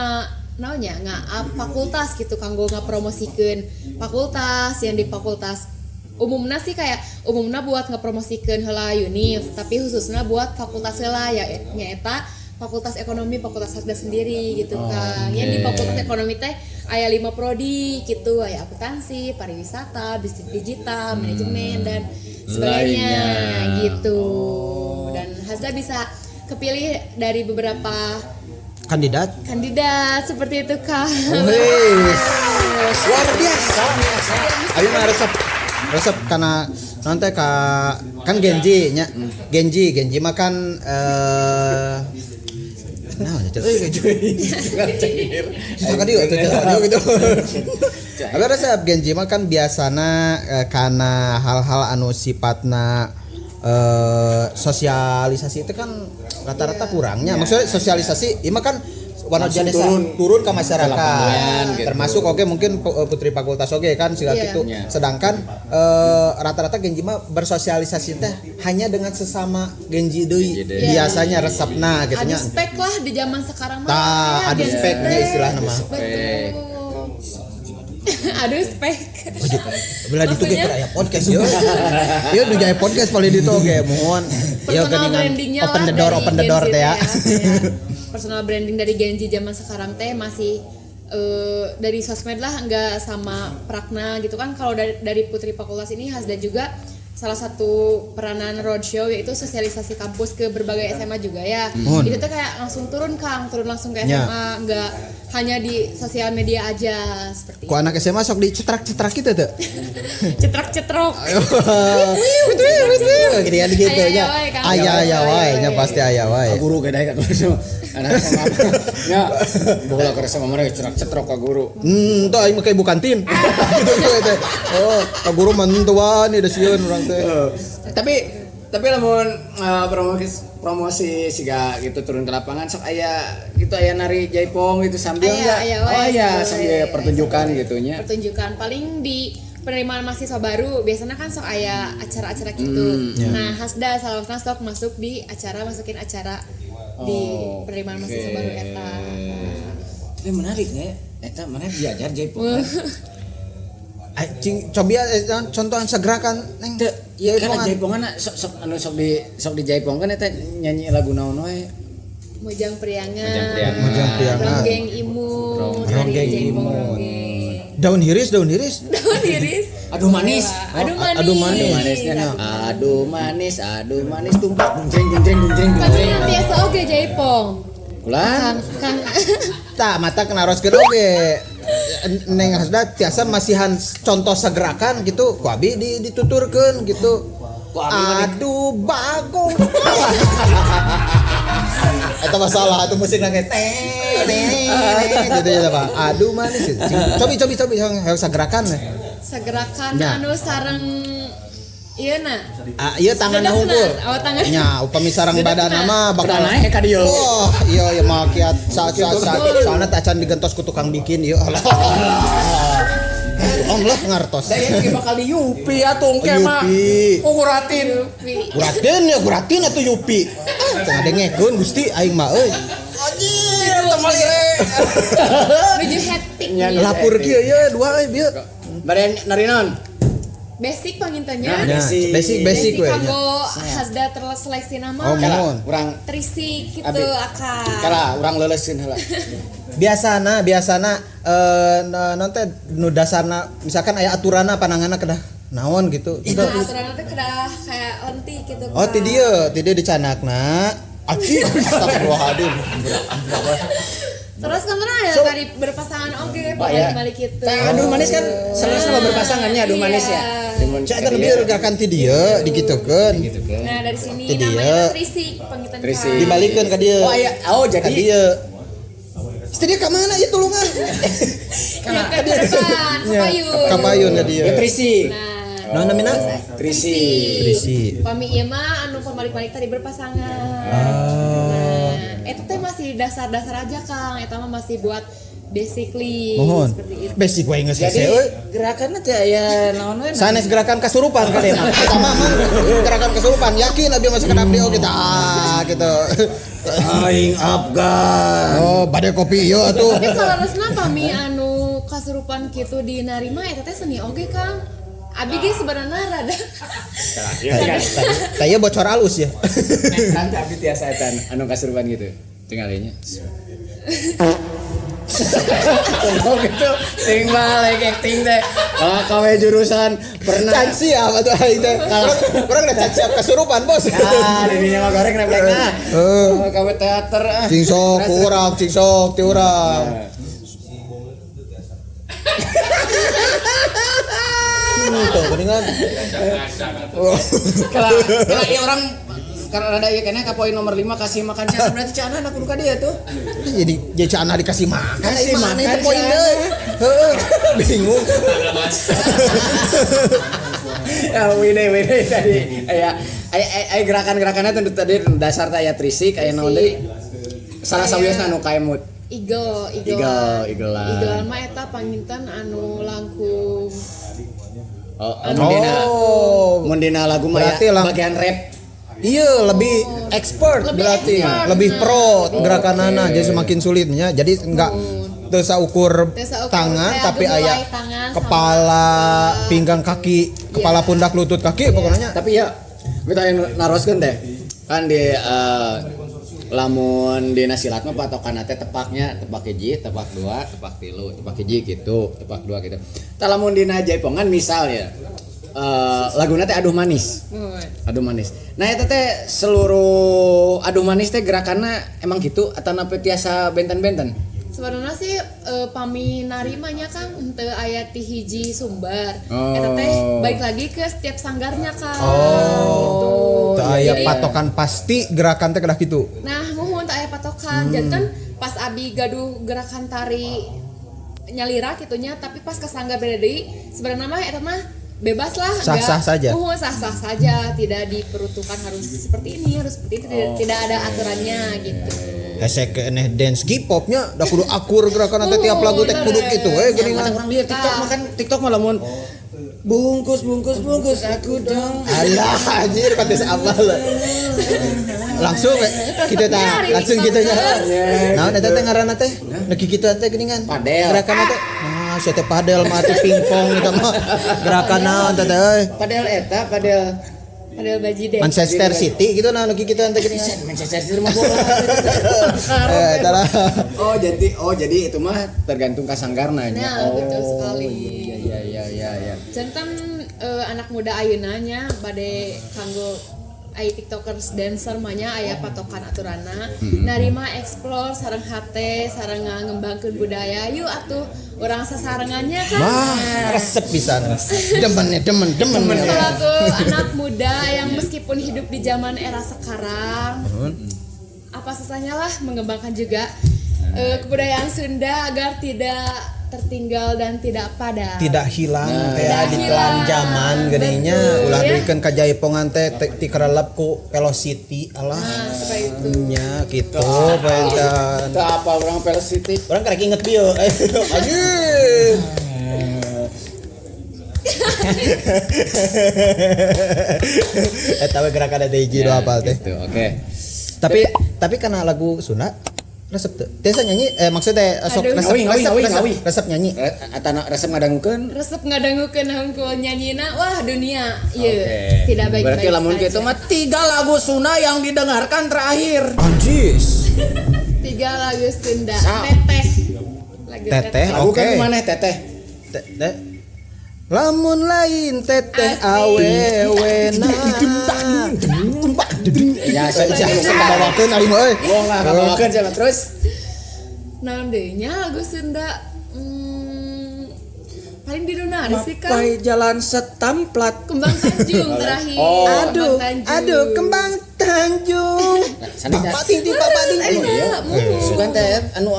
fakultas gitu kanggo ngapromosikeun fakultas yang di fakultas umumna sih kayak umumna buat ngepromosikeun heula univ tapi khususnya buat fakultas heula ya nyaeta fakultas ekonomi fakultas Hasda sendiri gitu kan. Yang di fakultas ekonomi teh aya 5 prodi gitu, aya akuntansi, pariwisata, bisnis digital, manajemen dan sebagainya gitu. Dan Hasda bisa kepilih dari beberapa Kandidat seperti itu Kang. Luar biasa. Abi mah resep karena nanti kan Genji nya. Genji makan Nah, Saka dia gitu. Tapi rasa Genji mah kan biasana karena hal-hal anu sifatna sosialisasi itu kan rata-rata kurangnya. Maksudnya sosialisasi ieu mah kan warna desa turun ke masyarakat. Gitu. Termasuk mungkin putri fakultas kan siga gitu. Sedangkan rata-rata Genji mah bersosialisasi teh hanya dengan sesama Genji deui. Biasanya resepna gitu nya. Ada spek lah di zaman sekarang mah. Tah, ada speknya istilahnya mah. Aduh spek. Belah ditu ge aya podcast yo. Yo nu jaya podcast paling ditu ge mohon. Yo Personal geuningan brandingnya open the door teh ya. Personal branding dari Genji zaman sekarang teh masih dari sosmed lah, enggak sama Prakna gitu kan. Kalau dari Putri Fakultas ini Hasda juga salah satu peranan roadshow yaitu sosialisasi kampus ke berbagai SMA juga ya. Itu tuh kayak langsung turun langsung ke SMA, enggak hanya di sosial media aja seperti Ku anak SMA sok dicetrak-cetrak gitu tuh. Cetrak-cetrok. Gitu ya gitu nya. Aya wae nya pasti aya wae. Guru gede kan anak sama nya bola ke sama mereka cerak-cetrok ka guru. Teu aing mah kayak bukan tin. Gitu teh. Oh, ka guru mah teu wani da sieun urang teh. Tapi lamun promosi siga gitu turun ke lapangan sok aya gitu aya nari jaipong gitu sambil enggak sambil pertunjukan gitunya. Pertunjukan paling di penerimaan mahasiswa baru biasanya kan sok aya acara-acara gitu. Nah, Hasda salahna sok masukin acara di penerimaan mahasiswa baru eta. Tapi menarik ya. Eta mana diajar jaipong. Coba contohan segerakan neng. Iya kan jaipongan sok di jaipongkan eta nyanyi lagu naon wae. Mojang Priangan. Ronggeng Imung. Ronggeng Jaipong Imung. ronggeng. Daun hiris. Aduh manis. Aduh manis. Aduh manis tumpak jeng. Tapi yang biasa oge Jaipong. Ulah. Kan. Tah mata kena roskeun oge. Neng Hasda tiasa masihan contoh segerakan gitu ku abi dituturkeun gitu. Aduh bagong. Eta masalah atuh musik nangge gitu ya Pak. Aduh manis. Cobi yang segerakan. Segerakan anu sareng ieu na. Ieu tangan hungkul. Oh tangan. Nya upami sareng badanna mah bakal naik ka dieu. Oh, iya mah kiat saat soalna teh acan digentos ku tukang bikin ieu. Om lah ngartos. Saya ge bakal di Yupi atuh engke mah. Guratin atuh Yupi. Teu ngadengekeun Gusti aing mah euy. Anjir teu malire. Menuju hektik. Lapur kieu ye dua bieu. Baren narinon. Basic pangintanya. Basic we. Kanggo Hasda terseleksi nama. Oh, mohon. Urang Trisik gitu akan. kala urang leuleskeun heula. Biasana non teh nu dasarna misalkan aya aturanna pananganna kedah naon gitu. Itu aturanna teh kedah kayak lentih gitu. Oh ti dieu dicanakna. Astagfirullahaladzim. Terus kan ya tadi berpasangan oke balik gitu. Aduh manis kan selesai berpasangannya aduh manis ya. Cak eta lebih gerakan ti dieu digitukeun. Nah dari sini namanya Trisik panggitan. Dibalikeun ka dieu. Jadi ka dieu. Dia ka mana ya tulungan? Ke depan, ke payun ka dieu. Trisi. Nah, namina? Trisi. Pami ieu mah anu pamalik-malik tadi berpasangan. Nah, eta teh masih dasar-dasar aja Kang. Eta mah masih buat basically seperti itu. Basic wae geus hese euy. Gerakanna teh aya naon we? Sanes gerakan kasurupan ka dena. Eta mah gerakan kasurupan yakin abi masih kana abdi oge gitu. Aing Afgan. Oh, bade kopi ieu atuh. Tapi salarasna pami anu kasurupan kitu dinarima eta teh seni oge Kang. Abi ge sebenarnya rada. Taya bocor alus ya. Nanti abi tiasa etan anu kasurupan gitu. Tinggalnya. Oh gitu, sing balik acting teh. Kawe jurusan pernah. Cansi apa tuh aing teh. Urang udah cansi kasurupan, Bos. Dirinya mah goreng refleksna. Kawe teater. Cing sok urang, cing sok ti urang. Tuh, mendingan. Kalau orang karena ada ieu keneh ka poin nomor 5 kasih makan Ciana berarti Ciana anak kudu ka dia tuh. Jadi Ciana dikasih makan. Kasih Mana makan, itu poin Ciana. deui. Heeh. Bingung. Ya wede tadi aya gerakan-gerakannya tentu tadi dasar aya trisik aya naon deui. Salah sawiosna anu kaemut. Igelan mah eta panginten anu langkung Mun dina lagu mah Berarti ya bagian rap. Iya, lebih expert Lebih berarti. expert, Lebih nah. pro gerakanana jadi semakin sulitnya. Jadi enggak teu ukur tangan kayak tapi gemulai aya tangan sama kepala, pinggang kaki, kepala Iya. pundak lutut kaki pokoknya. Tapi ya kita yang naroskeun teh. Kan di lamun dina silat mah patokanna teh tepaknya tepak hiji, tepak dua, tepak tilu, tepak hiji gitu, tepak dua gitu. Tah lamun dina jaipongan misal ya laguna teh aduh manis. Aduh manis. Nah eta teh seluruh aduh manis teh gerakanna emang gitu atau napi tiasa benten-benten? sebenarnya sih pami narimanya kan henteu aya ti hiji sumber. Oh. Eta teh baik lagi ke setiap sanggarnya kan. Gitu. Teu aya Jadi, patokan pasti gerakan teh kedah kitu. Nah, muhun teu aya patokan. Janten pas abi gaduh gerakan tari nyalira kitunya, tapi pas ke sanggar beda deui, sebenarnya mah eta mah bebas lah, Sah-sah saja. Muhun sah-sah saja, tidak diperuntukkan harus seperti ini, harus seperti itu, tidak ada aturannya gitu. Hese keneh dance K-popnya da kudu akur gerakan teh tiap lagu teh kudu kitu geuningan. Orang lihat TikTok mah kan TikTok mah lamun bungkus aku dong. Alah anjir pates apal. Langsung kita tah langsung kita nya. Naon eta teh ngaranna teh? Neki kitu teh geuningan. Padel. Gerakan teh. Ah, sia teh padel mah teh pingpong eta mah. Gerakan naon teh euy. Padahal baji deh. Manchester City gitu nah neki kitu teh geuningan. Manchester City mah bola. Eta lah. Jadi itu mah tergantung ka sanggarna nya. Nah, betul sekali. Iya. Jantan anak muda ayeuna nya bade kanggo aya tiktokers dancer mah nya aya patokan aturanna. Narima explore sareng hate sareng ngembangkeun budaya. Yuk atuh urang sasarengannya kan. Wah, resep pisan. Demen. Selaku anak muda yang meskipun hidup di zaman era sekarang, apa susahnya lah mengembangkan juga kebudayaan Sunda agar tidak tertinggal dan tidak padam. Tidak hilang teh Tidak di hilang. dalam zaman geuninnya Betul, ulah ya. duikeun ka jaipongan teh ti kerelep ku velocity alah. Nah, seperti itu. Nya gitu pentan. Teu apa urang Velocity. Orang karek inget bieu. Anjir. Eta we gerakan ada hiji do apal teh. Gitu, oke. Tapi karena lagu Sunda resep teu. Desa nyanyi maksudnya sok Aduh. Ngawi. resep nyanyi. Atana resep ngadangukeun. Resep ngadangukeun hungkul nyanyina wah dunia. Ieu Oke. tidak baik-baik. Berarti lamun saja. kitu mah 3 lagu Sunda yang didengarkan terakhir. Anjis. 3 lagu Sunda. Sa- Teteh. Lagu Teteh. Lagu Oke. kan maneh teteh. Teh. Lamun lain teteh Asik. awewena. Ya, saya Kabawakeun ari mah euy. Wong lah kabawakeun cenah terus. Naon deui nya lagu Sunda? Paling didunari sih kan. Mapai jalan setamplat. Kembang Tanjung terakhir. Oh. Kembang Tanjung. Kembang Tanjung. Saninya. Bapak tinggi. Iya, Sugan teh anu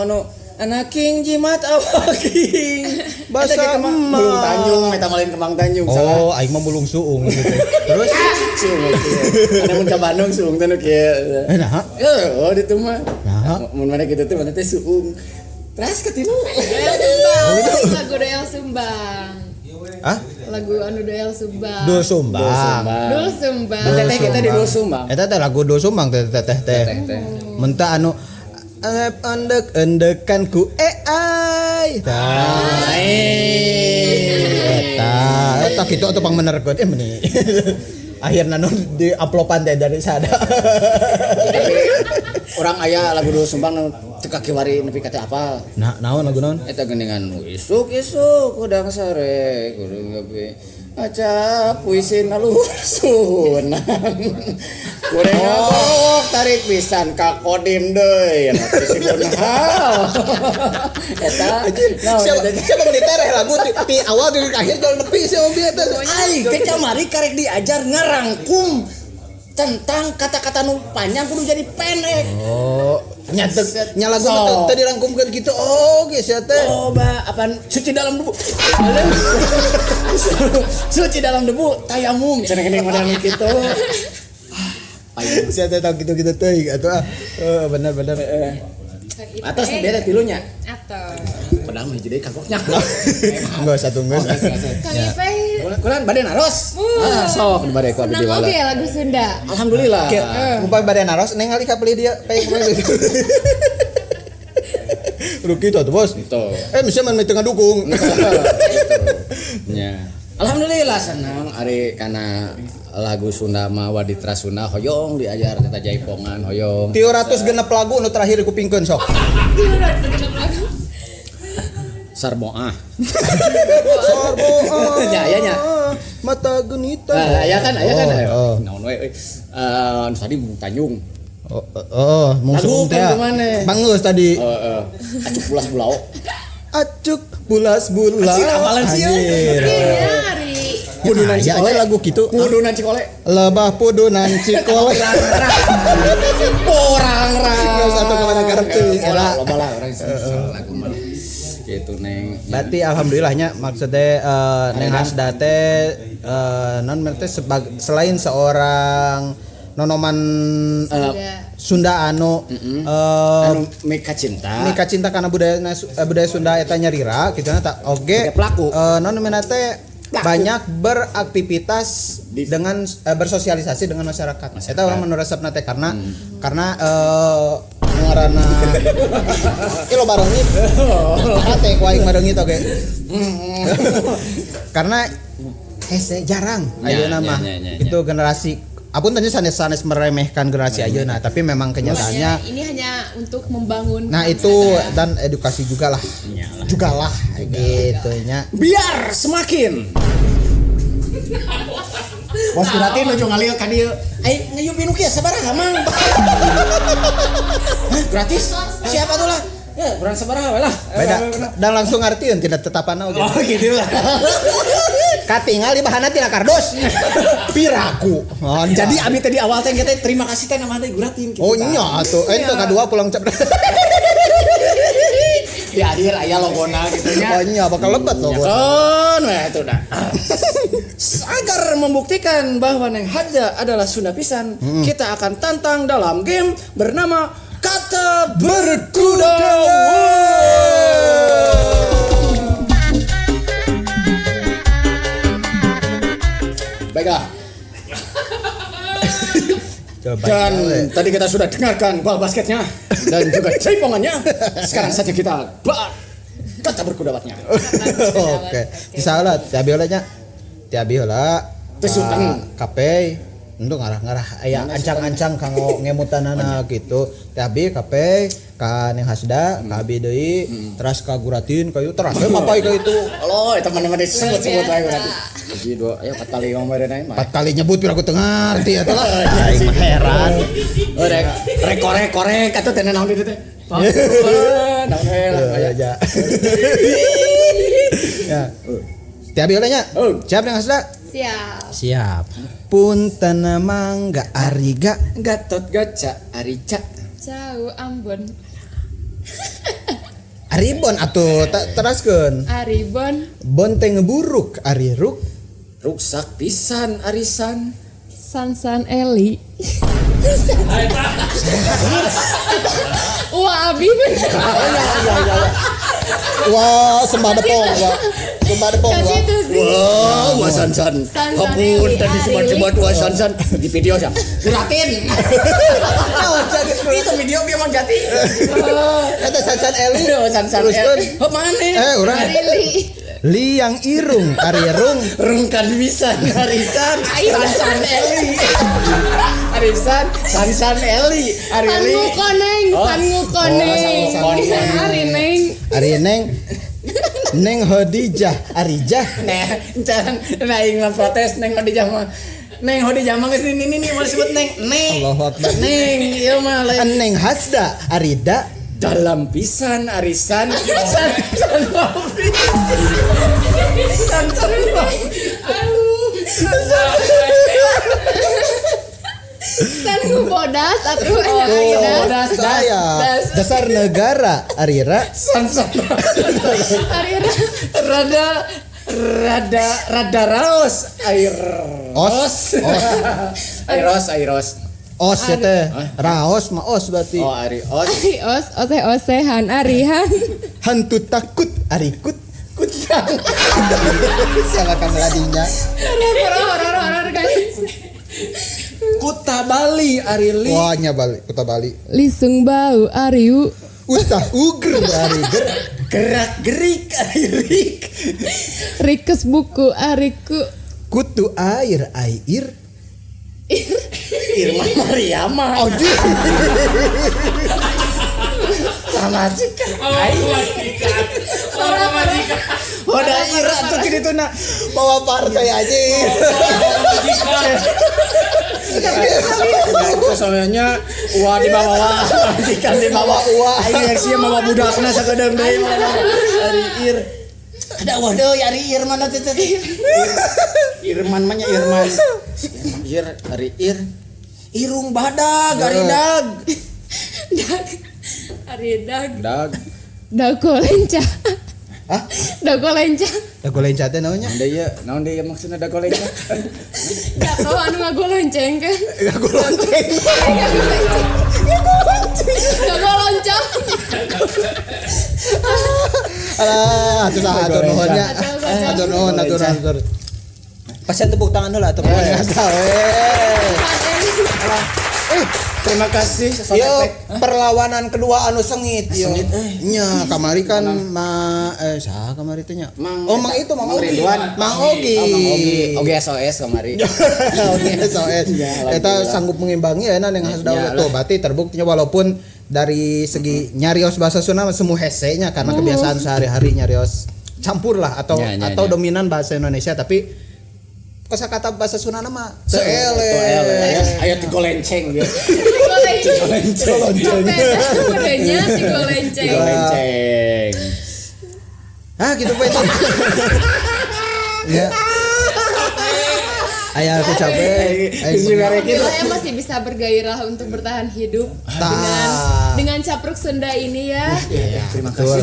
anak king jimat awak king. Basa Eta ge kemang emak. Bulung Tanjung, eta malin Kembang Tanjung salah. Oh, aing mah bulung suung gitu. Terus Suung kieu. Ada mun ka Bandung suung teh nu kieu. nah, Oh, ditu mah. Nah. Mun mana kitu teh mana teh suung. Terus katilu. Lagu Doel Sumbang. ah, Lagu anu Doel Sumbang. Dul Sumbang. Dul Sumbang. Teteh kita di Dul Sumbang. Eta teh lagu Dul Sumbang teh. Mentah anu endek-endekan ku ai. Eta kitu atuh pang menerkeun meuni. Akhirna nu di uploadan teh dari sada. Tapi orang aya lagu Dul Sumbang nu teu kakiwari nepi ka teu apal. Nah, naon lagu naon? Eta geuningan isuk udang sare kudu gabe aca puisi naluhur sunan. Kurang ngabok tarik pisan ka kodim deui anu puisi beunhal. Eta Siapa mau ditereh lagu di awal dari akhir jual nepi si Obi eta. ai ke camari karek diajar ngarangkum tentang kata-kata nu panjang kudu jadi pendek. Oh, nya lagu tadi dirangkumkeun gitu. Oh, geus ya teh. Coba apaan suci dalam debu. Suci dalam debu tayamum cenah model kitu. Sia teh tau gitu-gitu teh atuh. Bener-bener. Atas beda tilunya. Atau Padahal mah jadi kagoknya. Enggak usah tunggu. Kang Ipeh Kulan bade naros. Sok bade ku abdi senang wala. oge lagu Sunda. Alhamdulillah. Upah bade naros ningali ka beli dia pae Ruki tuh bos. Gitu. Bisa main tengah dukung. Ya. Alhamdulillah senang ari kana lagu Sunda mah Waditra Sunda hoyong diajar eta jaipongan hoyong. 300 genep lagu nu terakhir kupingkeun sok. Sarboah. Sarboah. Ya nya. Mata genita. Aya kan. Oh. Naon we anu tadi Tanjung. Mungsung teh. Bangeus tadi. Acuk bulas bulau. Acuk bulas-bulas. Anjir, apalan sih ya? Iya, hari Pudunan Cikole lagu gitu. Pudunan Cikole. Lebah pudunan Cikole. Orang Geus satu kemana karep teuing. Loba lah orang lagu mah. Gitu Neng. Berarti alhamdulillahnya maksudnya Neng Hasda teh non teh selain seorang nonoman Sunda anu Mika Cinta. Mika cinta karena budaya Sunda eta nyarira kitu tak oge pelaku. Non teh banyak beraktivitas dengan bersosialisasi dengan masyarakat. Eta orang menurut resepna teh karena ngaranna lo barengit. Ate ku aing barengit oge. Karena hese jarang ayeuna mah itu generasi apun tanya sanes meremehkan generasi ayeuna tapi memang kenyataannya ini hanya untuk membangun. Nah itu dan edukasi juga lah gitu nya. Biar semakin Bos berarti nuju ngalih ka dieu. Ai ngayupin kieu sabaraha mang? Gratis? Siapa tuh lah? Ya, kurang sabaraha we lah. Beda dan langsung ngartieun tidak tetapana oge. Oh gitu lah. Katingal di bahana tina kardus. Piraku. Jadi abi tadi awal teh kita terima kasih teh nama deui guratin gitu. Oh nya atuh ente kadua pulang cap. Di akhir aya logona gitu nya. Oh nya bakal lebat logo. Kon we itu dah. Agar membuktikan bahwa Neng Hadza adalah Sunda pisan, kita akan tantang dalam game bernama Kata Berkuda. Baiklah. Dan tadi kita sudah dengarkan bal basketnya dan juga jaipongannya. Sekarang saja kita kata berkuda-batnya. Oke. Disalah tiabi heula nya. Tiabi heula. Teu suteng kape untuk ngarah-ngarah aya ancang-ancang kanggo ngemutanana gitu. Tiabi kape ka Neng Hasda, ka abi deui, teras ka Guratin ka ieu teras we papai ka itu. Halo, teman-teman disebut-sebut wae berarti. Jadi dua, ayo 4 kali ngomong bae mah. 4 kali nyebut pira aku teu ngarti eta lah. Aing heran. Korek atuh teh naon ditu teh. Naon we lah. Ya. Tiabi heula nya. Siap Neng Hasda? Siap. Punten mangga ariga Gatot gaca arica. Jauh Ambon. Aribon atuh teraskeun. Aribon. Bon teh ngeburuk ari ruk. Ruksak pisan arisan. Sansan Eli. Wah, abi bener. Wah, sembah depong, Pak. Sembah depong, Pak. Itu sih. Wow, Sansan. Apun Eli, tadi semua Sansan di video siapa? Guratin. Itu video dia Mang Jati. Eta Sansan Eli. Sansan Eli. Hop mana? Urang Li yang irung, ari rung. Rungkan bisa arisan. Sansan Eli. Arisan Sansan Eli. Ari Eli. Sangu koneng. Ari Neng. Ari Neng. Neng Hodijah, Arijah. Nah, ingat protes Neng Hodijah mah. Neng Hodijah mah ini mau disebut Neng. Allahu Akbar. Neng, ieu mah lain. Neng Hasda, Arida. Dalam pisan arisan. Sansan. San ngubodas atuh aya das. Saya dasar negara Arira. Arira rada raos air airos Os ya teh. Raos mah os berarti. oh ari os osehan arihan. Hantu takut arikut. kutang Siapa ladinya? Horor guys. kuta Bali ari li Wah Bali, Kuta Bali. Lisung bau ariu. Utah ugr ariger. gerak gerik ari rik Rikes buku ariku. Kutu air. Irma Mariama Oh di. sama jika Hoda ira tuh gitu na Bawa partai aja. itu soalnya uang di bawah majikan di bawah uang ini yang sih bawa budakna sakadeng deui ari ir ada waduh ari ir mana teh Irman mah nya Irman ir ari ir irung badag ari dag dag Dago lenca. Hah? Dago lenca. Dago lenca teh naonnya? naon deui maksudna dag goleng Jatuh anu ngagolonceng kan. Dago lonceng. Dago lonceng. Alah, atur nuhunnya. Atur nuhun. Pasien tepuk tangan heula atuh pokoknya terima kasih yo perlawanan kedua anu sengit yo. Nya kamari kan saha kamari teh nya? Mang Ogi. Mang Ogi SOS kamari. Ogi SOS. Eta sanggup mengimbangi euna ning Hasdaul tuh berarti terbuktinya walaupun dari segi nyarios bahasa Sunda semu hese nya karena kebiasaan sehari-hari nyarios campur lah atau dominan bahasa Indonesia tapi kosakata bahasa Sunda mah seele aya tigolenceng gitu. Tigolenceng. Gitu Pak. Ya. Aya aku capek. Saya masih bisa bergairah untuk bertahan hidup dengan capruk Sunda ini ya. Terima kasih.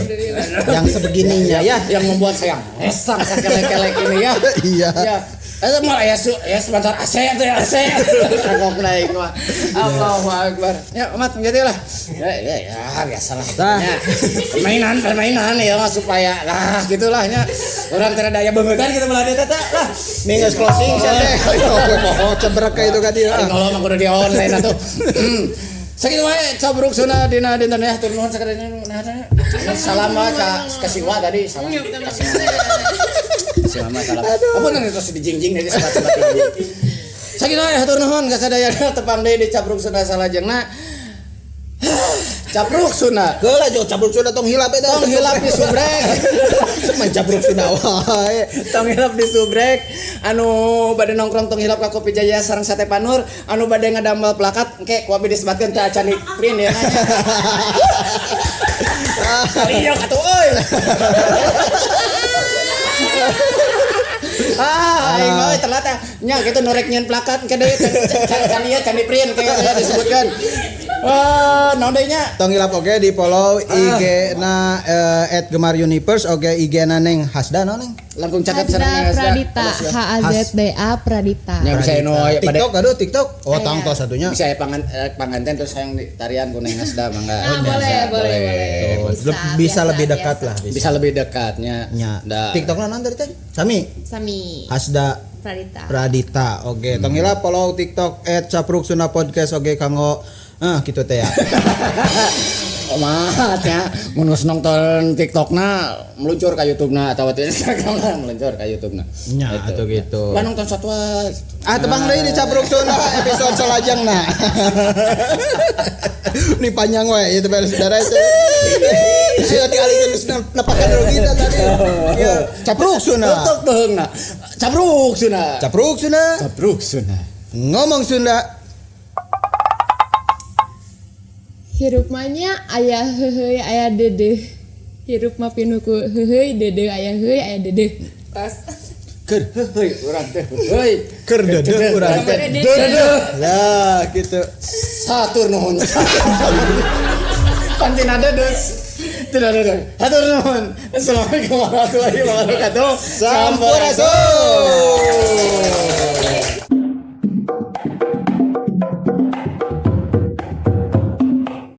Yang sebegininya ya yang membuat saya esang kelek-kelek ini ya. Iya. Ya. Itu malah ya sebentar AC tuh ya AC. Kok naik mah. Allahu Akbar. Ya umat menjadi lah. Ya biasalah. Ya. Permainan ya supaya gitulah nya. Orang teu daya beungetan kita meladeh teh lah. Minggu closing sia teh. Oh cebrek ka itu ka dia. Kalau mah kudu di online atuh. Sakitu wae cabruk Sunda dina dinten ya tur nuhun sakadenya. Salam ka siwa tadi salam. Selamat salam. Apa nang terus dijingjing dari sahabat ini. Sakitu wae hatur nuhun ka sadaya tepang deui di cabruk Sunda salajengna. Capruk Sunda. Geula jo cabruk Sunda tong hilap eta. Tong hilap di subrek. Semen cabruk Sunda wae. Tong hilap di subrek. Anu bade nongkrong tong hilap ka Kopi Jaya sareng Sate Panur, anu bade ngadamel plakat engke ku abi disebatkeun teh acan di print ya. Iya atuh euy. Aing euy ternyata nya kitu norek nyeun plakat engke deui can ieu can di print kayak disebutkeun. Naon deui nya? Tong hilap oge di follow IG-na @gemaruniverse oge IG-na Neng Hasda naon Neng? Langsung cakep Hasda Pradita, HAZDA Pradita. Nya bisa eno TikTok. Oh tangtos satunya. Bisa panganten terus yang tarian ku Neng Hasda mangga. Boleh. Bisa lebih dekat lah. Bisa lebih dekatnya. TikTok naon tadi teh? Sami. Hasda Pradita. Oke, tong hilap follow TikTok @capruk_sunda_podcast oge kanggo gitu teh ya. Omat ya, mun geus nonton TikTokna meluncur ka YouTube-na atawa di Instagram-na meluncur ka YouTube-na. Nya atuh gitu. Lah nonton satwa. Tebang deui di Capruk Sunda episode salajengna. Ini panjang we ieu teh beres-beres. Ayo dialihkeun nepakan rugi tadi. Ya, Capruk Sunda. Untuk beheungna. Capruk Sunda. Capruk Sunda. Capruk Sunda. Ngomong Sunda. Hirup manya aya heuleuy aya deudeuh. Hirup mah pinuh ku heuleuy deudeuh aya heuleuy aya deudeuh. Tas. Keur heuy urang teh heuy keur dedeuh urang teh. dedeuh Lah gitu. satur nuhun pantina dedes tidak ada hatur nuhun assalamualaikum warahmatullahi wabarakatuh Sampurasun.